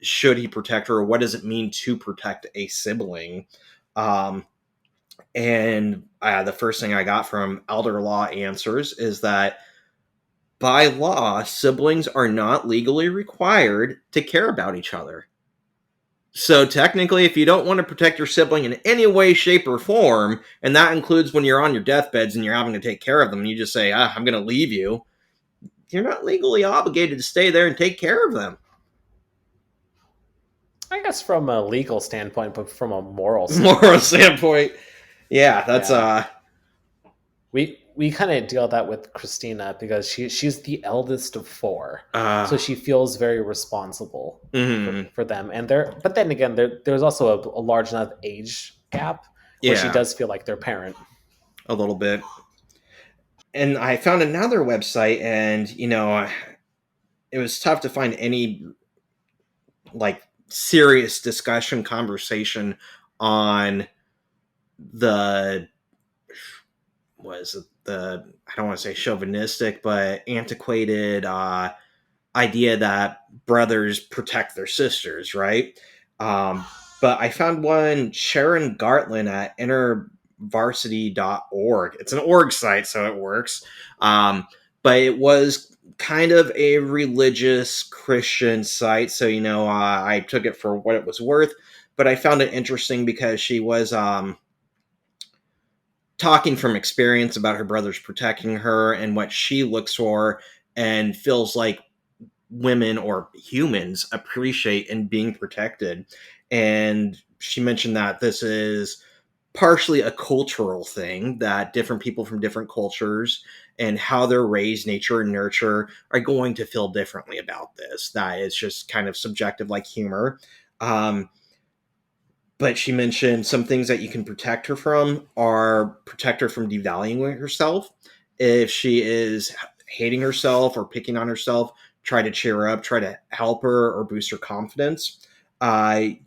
should he protect her? Or what does it mean to protect a sibling? And the first thing I got from Elder Law Answers is that by law, siblings are not legally required to care about each other. So technically, if you don't want to protect your sibling in any way, shape, or form, and that includes when you're on your deathbeds and you're having to take care of them, you just say, I'm going to leave you, you're not legally obligated to stay there and take care of them. I guess from a legal standpoint, but from a moral standpoint, yeah, that's we kind of deal that with Christina because she's the eldest of 4, so she mm-hmm. feels very responsible for them. And but then again, there's also a large enough age gap where she does feel like their parent a little bit. And I found another website, and it was tough to find any serious discussion conversation on the I don't want to say chauvinistic, but antiquated idea that brothers protect their sisters, right? But I found one, Sharon Gartland at intervarsity.org. It's an org site, so it works. But it was kind of a religious Christian site, so I took it for what it was worth. But I found it interesting because she was talking from experience about her brothers protecting her and what she looks for and feels like women or humans appreciate in being protected. And she mentioned that this is partially a cultural thing, that different people from different cultures and how they're raised, nature and nurture, are going to feel differently about this. That is just kind of subjective, like humor. But she mentioned some things that you can protect her from are protect her from devaluing herself. If she is hating herself or picking on herself, try to cheer her up, try to help her or boost her confidence.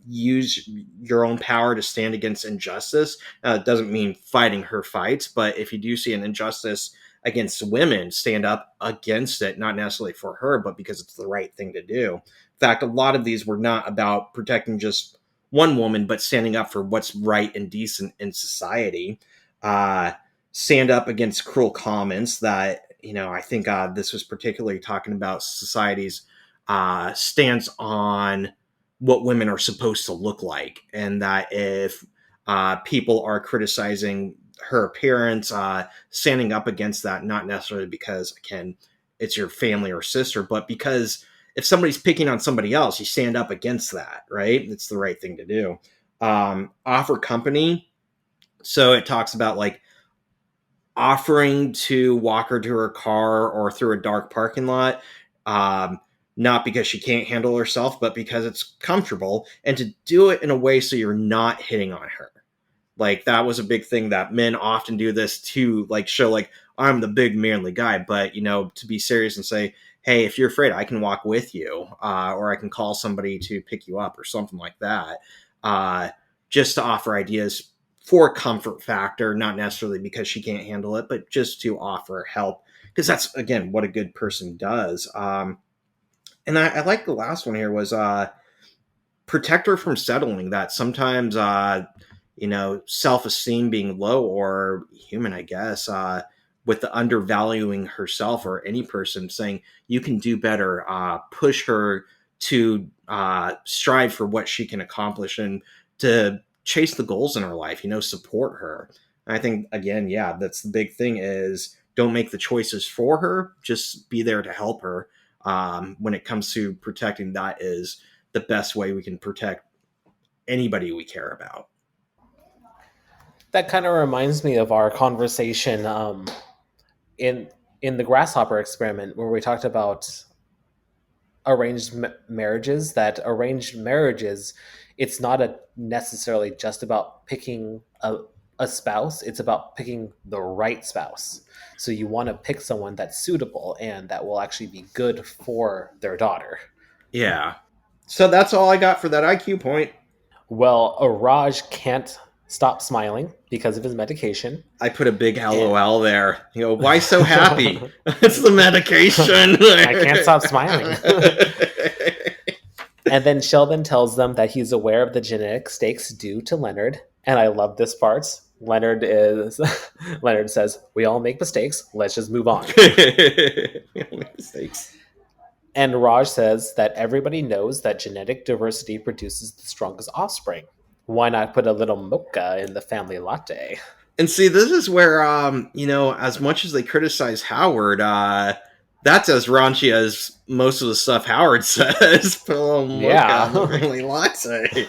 Use your own power to stand against injustice. It doesn't mean fighting her fights, but if you do see an injustice against women, stand up against it, not necessarily for her, but because it's the right thing to do. In fact, a lot of these were not about protecting just one woman, but standing up for what's right and decent in society. Stand up against cruel comments that, I think this was particularly talking about society's stance on what women are supposed to look like. And that if people are criticizing her appearance, standing up against that, not necessarily because, again, it's your family or sister, but because if somebody's picking on somebody else, you stand up against that, right? It's the right thing to do. Offer company. So it talks about offering to walk her to her car or through a dark parking lot. Not because she can't handle herself, but because it's comfortable, and to do it in a way so you're not hitting on her. That was a big thing that men often do this to show I'm the big manly guy, but to be serious and say, hey, if you're afraid, I can walk with you, or I can call somebody to pick you up or something like that. Just to offer ideas for a comfort factor, not necessarily because she can't handle it, but just to offer help. Because that's, again, what a good person does. And I like the last one here was protect her from settling. That sometimes, self-esteem being low, or human, I guess, with the undervaluing herself, or any person saying you can do better, push her to strive for what she can accomplish and to chase the goals in her life, support her. And I think, again, yeah, that's the big thing, is don't make the choices for her, just be there to help her. When it comes to protecting, that is the best way we can protect anybody we care about. That kind of reminds me of our conversation in in the grasshopper experiment, where we talked about marriages. That arranged marriages, it's not necessarily just about picking a spouse, it's about picking the right spouse. So you want to pick someone that's suitable and that will actually be good for their daughter. Yeah. So that's all I got for that IQ point. Well, Raj can't stop smiling because of his medication. I put a big And LOL there. Why so happy? It's the medication. I can't stop smiling. And then Sheldon tells them that he's aware of the genetic stakes due to Leonard. And I love this part. Leonard says, "We all make mistakes. Let's just move on." Mistakes. And Raj says that everybody knows that genetic diversity produces the strongest offspring. Why not put a little mocha in the family latte? And see, this is where, as much as they criticize Howard, that's as raunchy as most of the stuff Howard says. Put a little mocha in the family latte.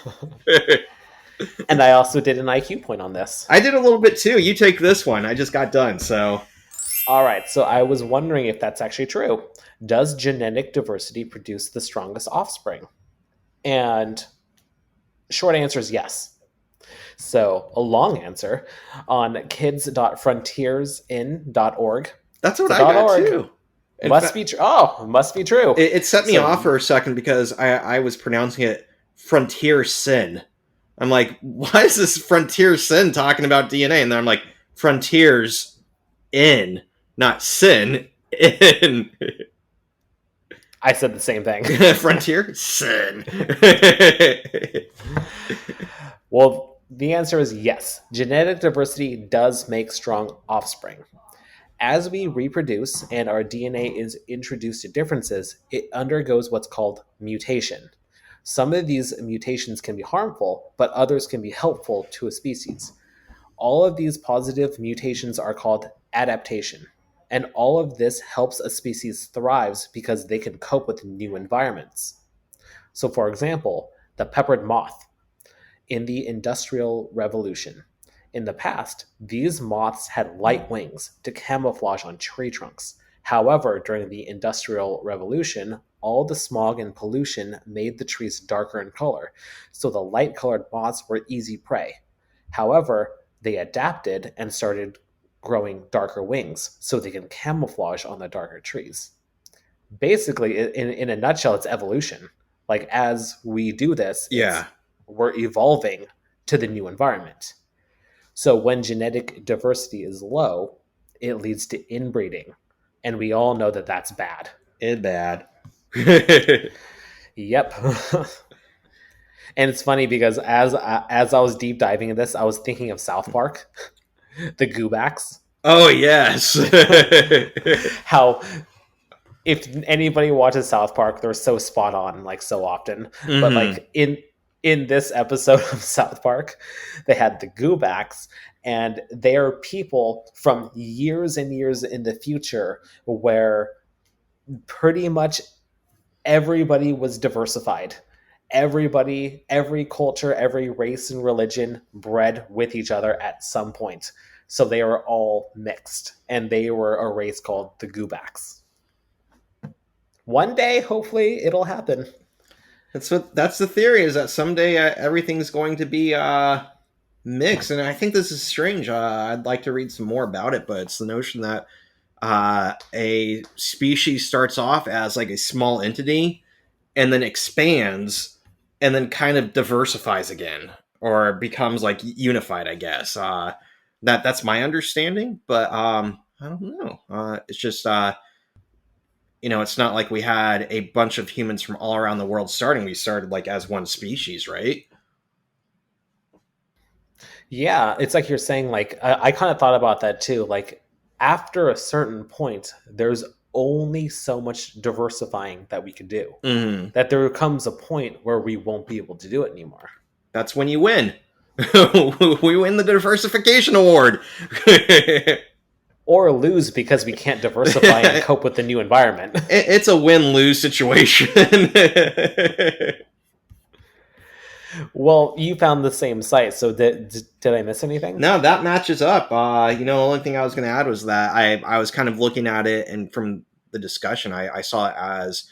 And I also did an IQ point on this. I did a little bit too. You take this one. I just got done, so. All right, so I was wondering if that's actually true. Does genetic diversity produce the strongest offspring? And short answer is yes. So a long answer on kids.frontiersin.org. That's what I got too. Must be true. It set me off for a second because I was pronouncing it Frontier Sin. I'm like, why is this Frontier Sin talking about DNA? And then I'm like, Frontiers in, not sin in. I said the same thing. Frontier Sin. Well, the answer is yes. Genetic diversity does make strong offspring. As we reproduce and our DNA is introduced to differences, it undergoes what's called mutation. Some of these mutations can be harmful, but others can be helpful to a species. All of these positive mutations are called adaptation. And all of this helps a species thrive because they can cope with new environments. So, for example, the peppered moth in the Industrial Revolution. In the past, these moths had light wings to camouflage on tree trunks. However, during the Industrial Revolution, all the smog and pollution made the trees darker in color, so the light-colored moths were easy prey. However, they adapted and started growing darker wings so they can camouflage on the darker trees. Basically, in a nutshell, it's evolution. Like, as we do this, we're evolving to the new environment. So when genetic diversity is low, it leads to inbreeding. And we all know that that's bad. It's bad. Yep. And it's funny because as I was deep diving in this, I was thinking of South Park, the Goobacks. Oh, yes. How, if anybody watches South Park, they're so spot on, like, so often. Mm-hmm. But, like, in this episode of South Park, they had the Goobacks, and they are people from years and years in the future where pretty much everybody was diversified. Everybody, every culture, every race and religion bred with each other at some point. So they were all mixed, and they were a race called the Goobacks. One day, hopefully, it'll happen. That's the theory, is that someday everything's going to be mixed. And I think this is strange. I'd like to read some more about it, but it's the notion that a species starts off as like a small entity and then expands and then kind of diversifies again, or becomes like unified, I guess. That's my understanding, but I don't know. It's just it's not like we had a bunch of humans from all around the world starting. We started like as one species, right? Yeah, it's like you're saying, like, I kind of thought about that too. Like, after a certain point, there's only so much diversifying that we could do. Mm-hmm. That there comes a point where we won't be able to do it anymore. That's when you win. We win the diversification award. Or lose because we can't diversify and cope with the new environment. It's a win-lose situation. Well, you found the same site, so did I miss anything? No, that matches up. The only thing I was going to add was that I was kind of looking at it, and from the discussion, I saw it as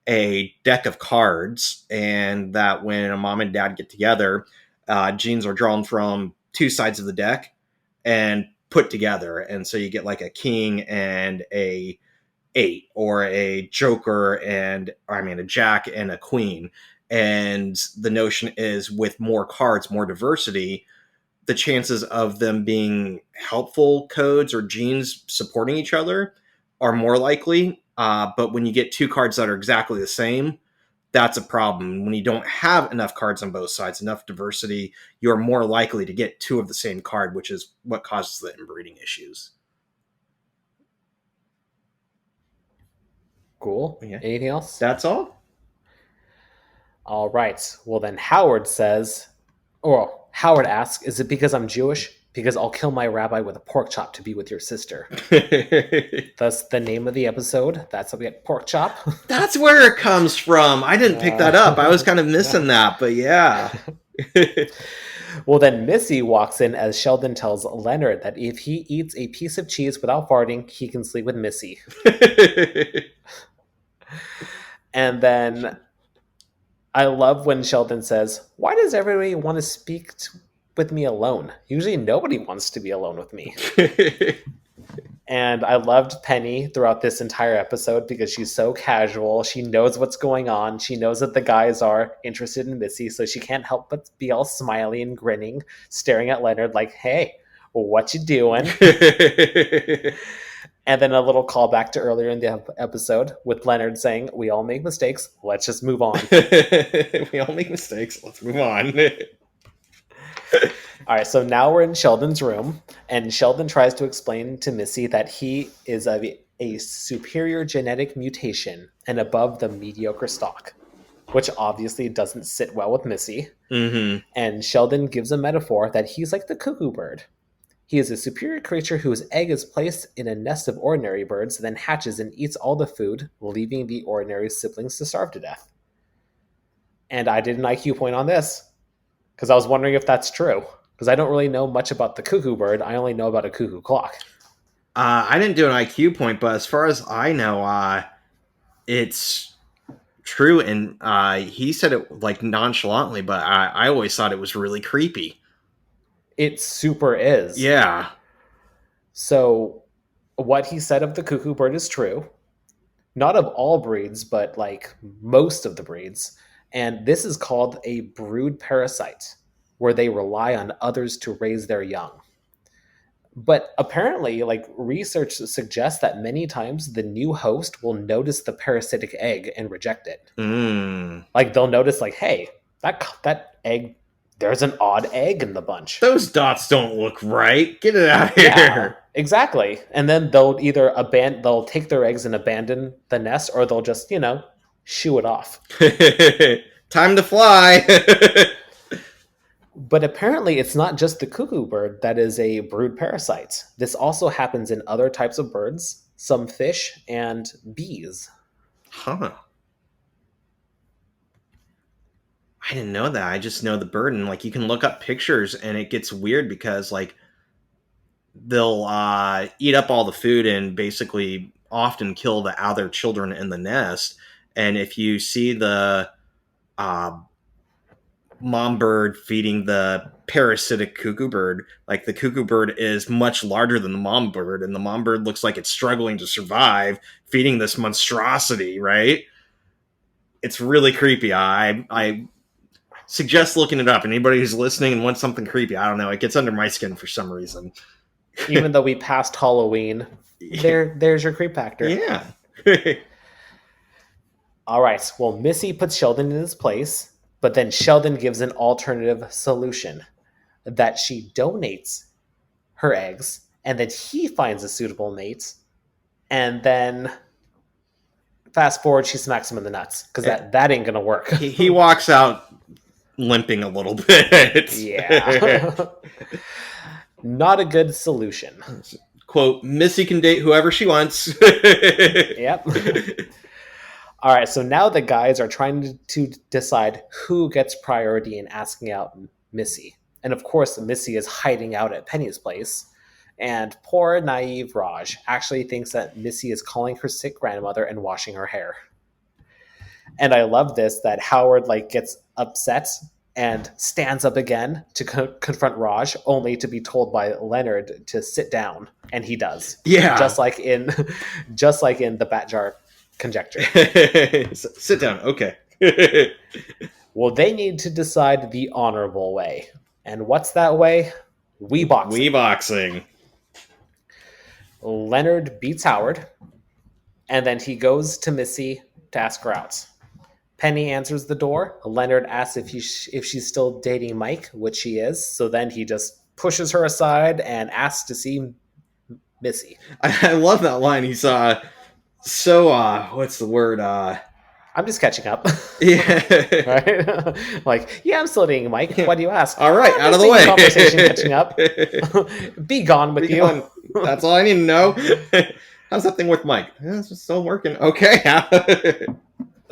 a deck of cards, and that when a mom and dad get together, genes are drawn from two sides of the deck and put together, and so you get like a king and a eight, or a joker and a jack and a queen. And the notion is, with more cards, more diversity, the chances of them being helpful codes or genes supporting each other are more likely. But when you get two cards that are exactly the same, that's a problem. When you don't have enough cards on both sides, enough diversity, you're more likely to get two of the same card, which is what causes the inbreeding issues. Cool. Yeah. Anything else? That's all? All right. Well, then Howard asks, is it because I'm Jewish? Because I'll kill my rabbi with a pork chop to be with your sister. That's the name of the episode. That's how we get pork chop. That's where it comes from. I didn't pick that up. I was kind of missing that, but yeah. Well, then Missy walks in as Sheldon tells Leonard that if he eats a piece of cheese without farting, he can sleep with Missy. And then I love when Sheldon says, why does everybody want to speak with me alone? Usually nobody wants to be alone with me. And I loved Penny throughout this entire episode because she's so casual. She knows what's going on. She knows that the guys are interested in Missy, so she can't help but be all smiley and grinning, staring at Leonard like, hey, what you doing? And then a little callback to earlier in the episode with Leonard saying, we all make mistakes. Let's just move on. We all make mistakes. Let's move on. All right, so now we're in Sheldon's room, and Sheldon tries to explain to Missy that he is a superior genetic mutation and above the mediocre stock, which obviously doesn't sit well with Missy. Mm-hmm. And Sheldon gives a metaphor that he's like the cuckoo bird. He is a superior creature whose egg is placed in a nest of ordinary birds, then hatches and eats all the food, leaving the ordinary siblings to starve to death. And I did an IQ point on this, because I was wondering if that's true. Because I don't really know much about the cuckoo bird. I only know about a cuckoo clock. I didn't do an IQ point, but as far as I know, it's true. And he said it like nonchalantly, but I always thought it was really creepy. It super is. Yeah. So what he said of the cuckoo bird is true. Not of all breeds, but like most of the breeds. And this is called a brood parasite, where they rely on others to raise their young. But apparently, like, research suggests that many times the new host will notice the parasitic egg and reject it. Like, they'll notice, like, hey, that egg, there's an odd egg in the bunch. Those dots don't look right. Get it out of here. Yeah, exactly. And then they'll either they'll take their eggs and abandon the nest, or they'll just, shoo it off. Time to fly. But apparently it's not just the cuckoo bird that is a brood parasite. This also happens in other types of birds, some fish, and bees. Huh. I didn't know that. I just know the bird, and like you can look up pictures and it gets weird because like they'll eat up all the food and basically often kill the other children in the nest. And if you see the mom bird feeding the parasitic cuckoo bird, like the cuckoo bird is much larger than the mom bird, and the mom bird looks like it's struggling to survive feeding this monstrosity, right? It's really creepy. I suggest looking it up. And anybody who's listening and wants something creepy, I don't know, it gets under my skin for some reason. Even though we passed Halloween, there's your creep factor. Yeah. All right. Well, Missy puts Sheldon in his place, but then Sheldon gives an alternative solution that she donates her eggs, and then he finds a suitable mate, and then fast forward, she smacks him in the nuts because that ain't gonna work. He walks out limping a little bit. Yeah. Not a good solution. Quote, Missy can date whoever she wants. Yep. All right, so now the guys are trying to decide who gets priority in asking out Missy. And of course, Missy is hiding out at Penny's place. And poor, naive Raj actually thinks that Missy is calling her sick grandmother and washing her hair. And I love this, that Howard gets upset and stands up again to confront Raj, only to be told by Leonard to sit down. And he does. Yeah. Just like in the Bat Jar conjecture. Sit down. Okay. Well, they need to decide the honorable way. And what's that way? Wii boxing. Wii boxing. Leonard beats Howard, and then he goes to Missy to ask her out. Penny answers the door. Leonard asks if she's still dating Mike, which she is. So then he just pushes her aside and asks to see Missy. I love that line. He's what's the word? I'm just catching up. Yeah. Right? Yeah, I'm still dating Mike. Why do you ask? All right, out of the way. Conversation catching up. Be gone with you. Gone. That's all I need to know. How's that thing with Mike? It's just still working. Okay.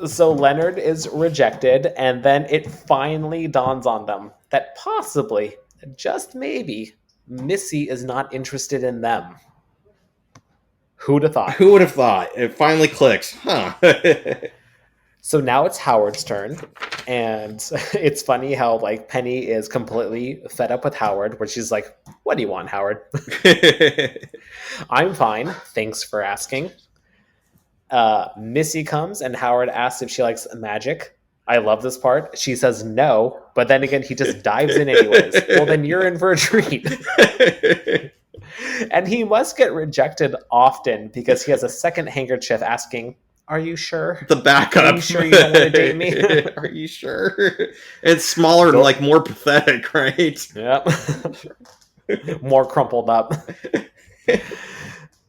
So Leonard is rejected, and then it finally dawns on them that possibly, just maybe, Missy is not interested in them. Who'd have thought? Who would have thought? It finally clicks. Huh. So now it's Howard's turn, and it's funny how Penny is completely fed up with Howard, where she's like, "What do you want, Howard?" I'm fine, thanks for asking. Missy comes, and Howard asks if she likes magic. I love this part. She says no, but then again, he just dives in anyways. Well, then you're in for a treat. And he must get rejected often because he has a second handkerchief asking, "Are you sure? The backup. Are you sure you don't want to date me?" Are you sure? It's smaller and more pathetic, right? Yep. More crumpled up.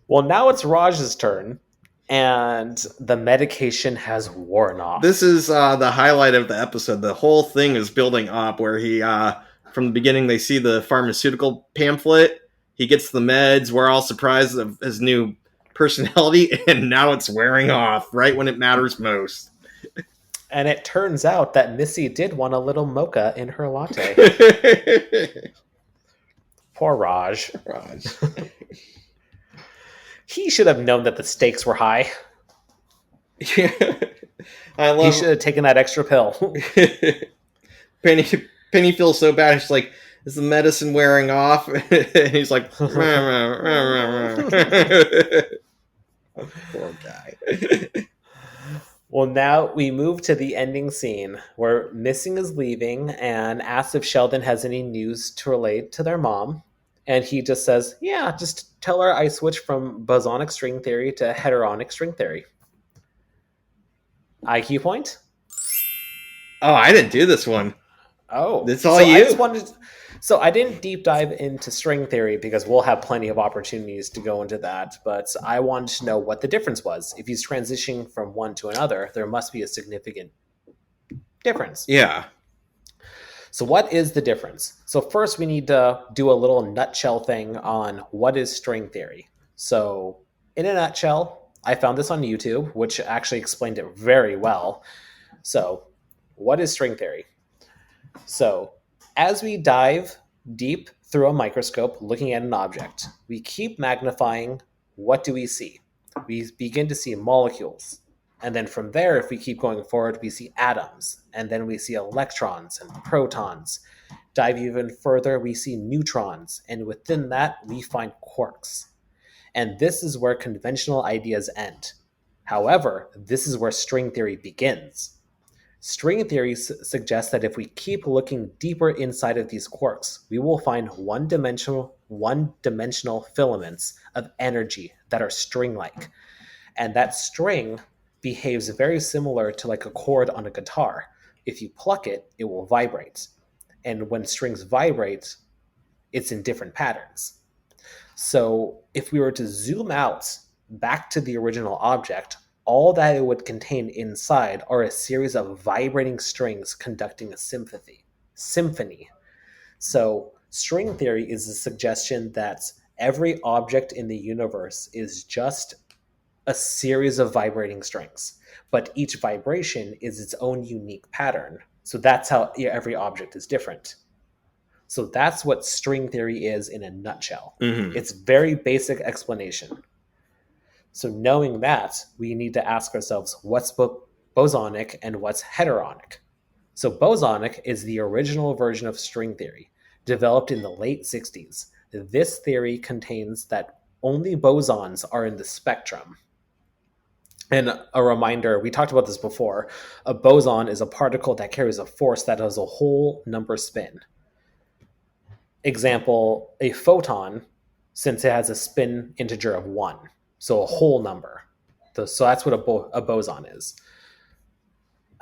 Well, now it's Raj's turn, and the medication has worn off. This is the highlight of the episode. The whole thing is building up where he, from the beginning, they see the pharmaceutical pamphlet. He gets the meds. We're all surprised of his new personality, and now it's wearing off right when it matters most. And it turns out that Missy did want a little mocha in her latte. Poor Raj. He should have known that the stakes were high. Yeah. He should have taken that extra pill. Penny feels so bad. She's like, "Is the medicine wearing off?" And he's like, "Poor guy." Well, now we move to the ending scene where Missy is leaving and asks if Sheldon has any news to relate to their mom. And he just says, "Yeah, just tell her I switched from bosonic string theory to heteronic string theory." IQ point? Oh, I didn't do this one. Oh. It's all you. So I didn't deep dive into string theory because we'll have plenty of opportunities to go into that, but I wanted to know what the difference was. If he's transitioning from one to another, there must be a significant difference. Yeah. So what is the difference? So first we need to do a little nutshell thing on what is string theory. So in a nutshell, I found this on YouTube, which actually explained it very well. So what is string theory? So as we dive deep through a microscope looking at an object, we keep magnifying. What do we see? We begin to see molecules. And then from there, if we keep going forward, we see atoms. And then we see electrons and protons. Dive even further, we see neutrons. And within that, we find quarks. And this is where conventional ideas end. However, this is where string theory begins. String theory suggests that if we keep looking deeper inside of these quarks, we will find one-dimensional filaments of energy that are string-like. And that string behaves very similar to like a chord on a guitar. If you pluck it, it will vibrate. And when strings vibrate, it's in different patterns. So if we were to zoom out back to the original object, all that it would contain inside are a series of vibrating strings conducting a symphony. So string theory is a suggestion that every object in the universe is just a series of vibrating strings, but each vibration is its own unique pattern. So that's how every object is different. So that's what string theory is in a nutshell. Mm-hmm. It's very basic explanation. So knowing that, we need to ask ourselves what's bosonic and what's heteronic. So bosonic is the original version of string theory, developed in the late 60s. This theory contains that only bosons are in the spectrum. And a reminder, we talked about this before, a boson is a particle that carries a force that has a whole number spin. Example, a photon, since it has a spin integer of 1, so a whole number. So that's what a boson is.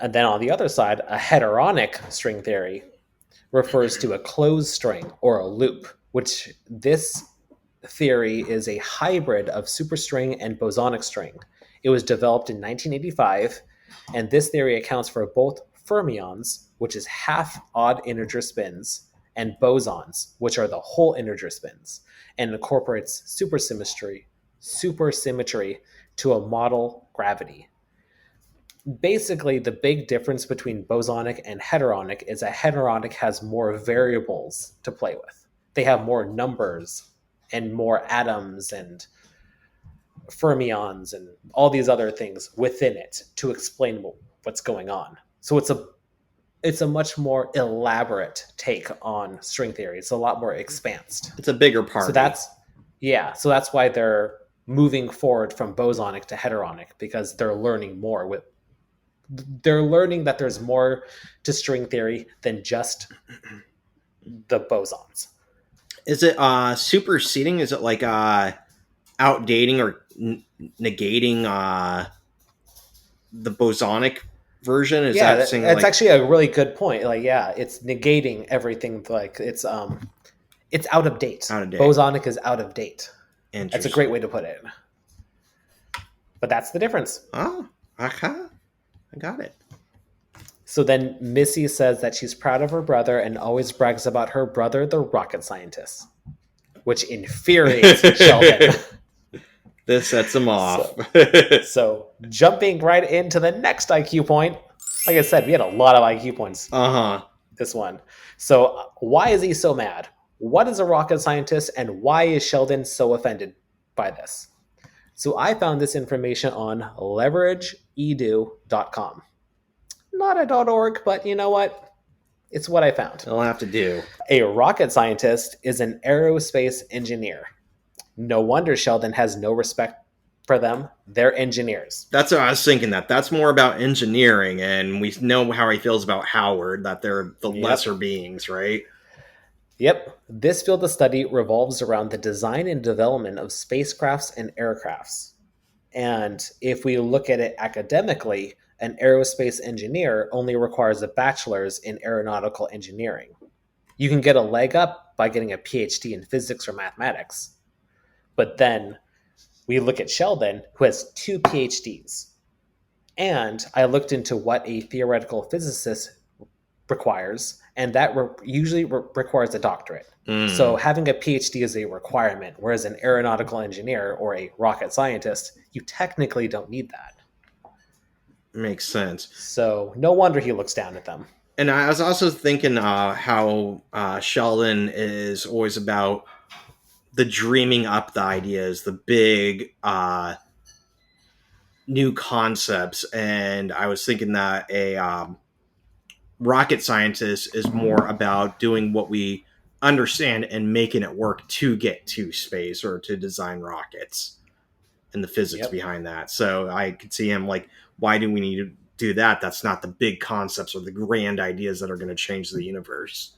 And then on the other side, a heteronic string theory refers to a closed string or a loop, which this theory is a hybrid of superstring and bosonic string. It was developed in 1985, and this theory accounts for both fermions, which is half odd integer spins, and bosons, which are the whole integer spins, and incorporates supersymmetry to a model gravity. Basically, the big difference between bosonic and heteronic is that heteronic has more variables to play with. They have more numbers and more atoms and fermions and all these other things within it to explain what's going on. So it's a much more elaborate take on string theory. It's a lot more expansed. It's a bigger part. So that's why they're moving forward from bosonic to heteronic, because they're learning that there's more to string theory than just the bosons. Is it superseding? Is it like outdating or negating the bosonic version? Is that that's like, actually a really good point. Like, yeah, it's negating everything. Like it's out of date. Bosonic is out of date. That's a great way to put it. But that's the difference. Oh, okay. I got it. So then Missy says that she's proud of her brother and always brags about her brother, the rocket scientist, which infuriates Sheldon. This sets him off. So jumping right into the next IQ point. Like I said, we had a lot of IQ points. This one. So why is he so mad? What is a rocket scientist, and why is Sheldon so offended by this? So I found this information on leverageedu.com. Not a .org, but you know what? It's what I found. I'll have to do. A rocket scientist is an aerospace engineer. No wonder Sheldon has no respect for them. They're engineers. That's what I was thinking. That's more about engineering, and we know how he feels about Howard, that they're the lesser beings, right? Yep. This field of study revolves around the design and development of spacecrafts and aircrafts. And if we look at it academically, an aerospace engineer only requires a bachelor's in aeronautical engineering. You can get a leg up by getting a PhD in physics or mathematics. But then we look at Sheldon, who has 2 PhDs. And I looked into what a theoretical physicist requires, and that usually requires a doctorate. So having a PhD is a requirement, whereas an aeronautical engineer or a rocket scientist, you technically don't need that. Makes sense. So no wonder he looks down at them. And I was also thinking how Sheldon is always about the dreaming up the ideas, the big new concepts. And I was thinking that a rocket scientist is more about doing what we understand and making it work to get to space or to design rockets and the physics behind that. So I could see him like, why do we need do that, that's not the big concepts or the grand ideas that are going to change the universe.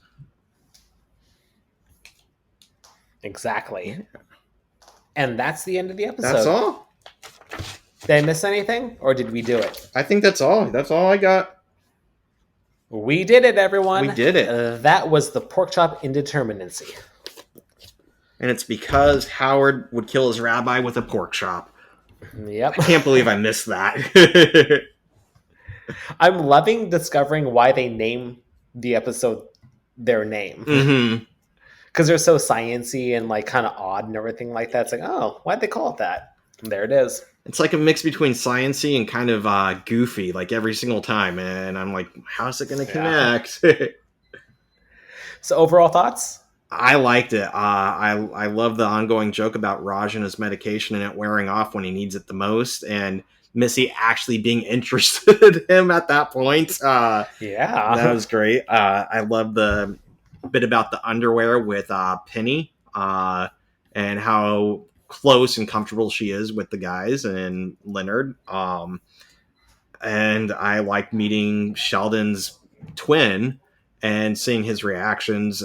Exactly. And that's the end of the episode. That's all. Did I miss anything, or did we do it? I think that's all. That's all I got. We did it, everyone. We did it. That was the Pork Chop Indeterminacy. And it's because Howard would kill his rabbi with a pork chop. Yep. I can't believe I missed that. I'm loving discovering why they name the episode their name. Mm-hmm. Because they're so sciencey and like kind of odd and everything like that. It's like, oh, why'd they call it that? And there it is. It's like a mix between sciencey and kind of goofy, like every single time. And I'm like, how's it going to connect? So overall thoughts? I liked it. I love the ongoing joke about Raj and his medication and it wearing off when he needs it the most. And Missy actually being interested in him at that point. Yeah. That was great. I love the bit about the underwear with Penny and how close and comfortable she is with the guys and Leonard. And I like meeting Sheldon's twin and seeing his reactions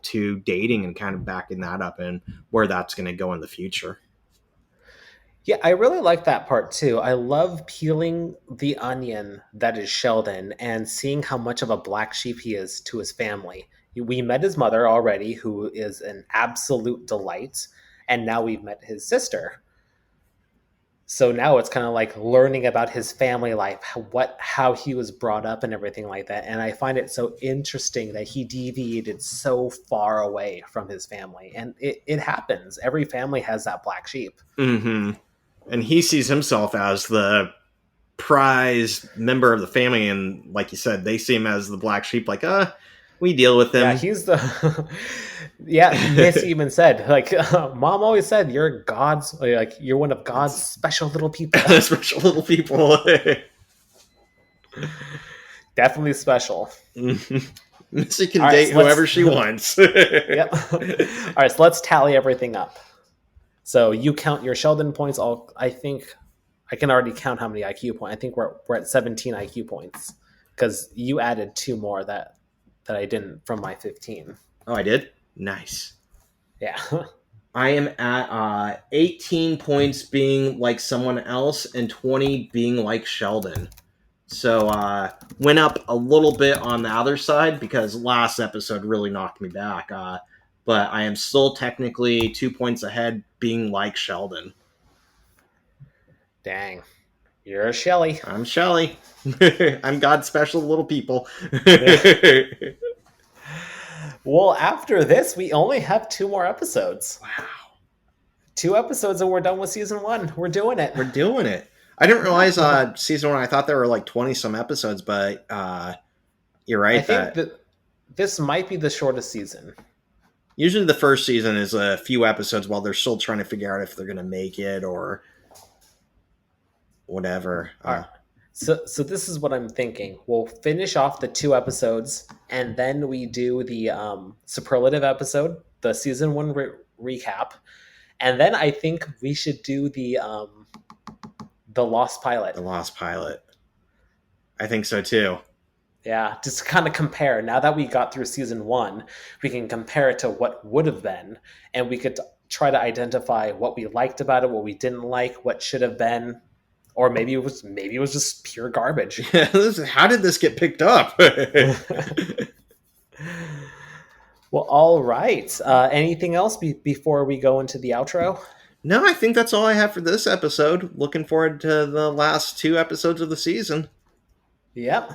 to dating and kind of backing that up and where that's going to go in the future. Yeah, I really like that part too. I love peeling the onion that is Sheldon and seeing how much of a black sheep he is to his family. We met his mother already, who is an absolute delight, and now we've met his sister. So now it's kind of like learning about his family life, how he was brought up and everything like that. And I find it so interesting that he deviated so far away from his family. And it happens. Every family has that black sheep. Mm-hmm. And he sees himself as the prized member of the family. And like you said, they see him as the black sheep, like, we deal with him. Yeah, he's the... Yeah, Miss even said, like, Mom always said, you're one of God's special little people. Special little people. Definitely special. Missy can date whoever she wants. Yep. All right, so let's tally everything up. So you count your Sheldon points. I think I can already count how many IQ points. I think we're at 17 IQ points because you added 2 more that I didn't from my 15. Oh, I did? Nice. Yeah. I am at 18 points being like someone else and 20 being like Sheldon. So went up a little bit on the other side because last episode really knocked me back. But I am still technically 2 points ahead being like Sheldon. Dang. You're a Shelley. I'm Shelley. I'm God's special little people. Well, after this, we only have 2 more episodes. Wow. 2 episodes and we're done with season 1. We're doing it. We're doing it. I didn't realize season 1, I thought there were like 20 some episodes, but you're right. I think that this might be the shortest season. Usually the first season is a few episodes while they're still trying to figure out if they're going to make it or whatever. So this is what I'm thinking. We'll finish off the 2 episodes, and then we do the superlative episode, the season 1 recap, and then I think we should do the Lost Pilot. The Lost Pilot. I think so too. Yeah, just kind of compare. Now that we got through season 1, we can compare it to what would have been, and we could try to identify what we liked about it, what we didn't like, what should have been. Or maybe it was just pure garbage. How did this get picked up? Well, all right. Anything else before we go into the outro? No, I think that's all I have for this episode. Looking forward to the last 2 episodes of the season. Yep.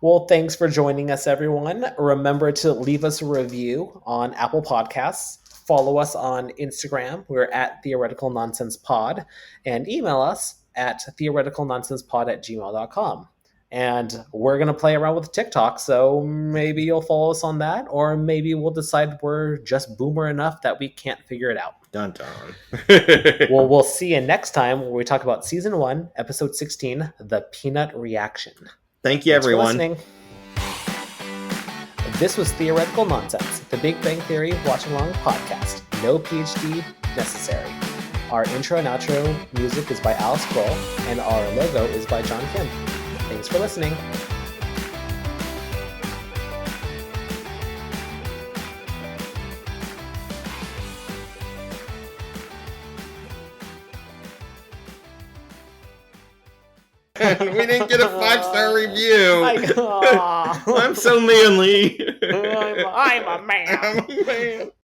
Well, thanks for joining us, everyone. Remember to leave us a review on Apple Podcasts. Follow us on Instagram. We're at Theoretical Nonsense Pod. And email us at theoreticalnonsensepod@gmail.com. And we're going to play around with TikTok, so maybe you'll follow us on that, or maybe we'll decide we're just boomer enough that we can't figure it out. Dun dun. Well, we'll see you next time when we talk about Season 1, Episode 16, The Peanut Reaction. Thank you, everyone. Thanks for listening. This was Theoretical Nonsense, the Big Bang Theory watch-along podcast. No PhD necessary. Our intro and outro music is by Alice Kroll, and our logo is by John Kim. Thanks for listening. And we didn't get a 5-star review. I'm so manly. I'm a man. I'm a man.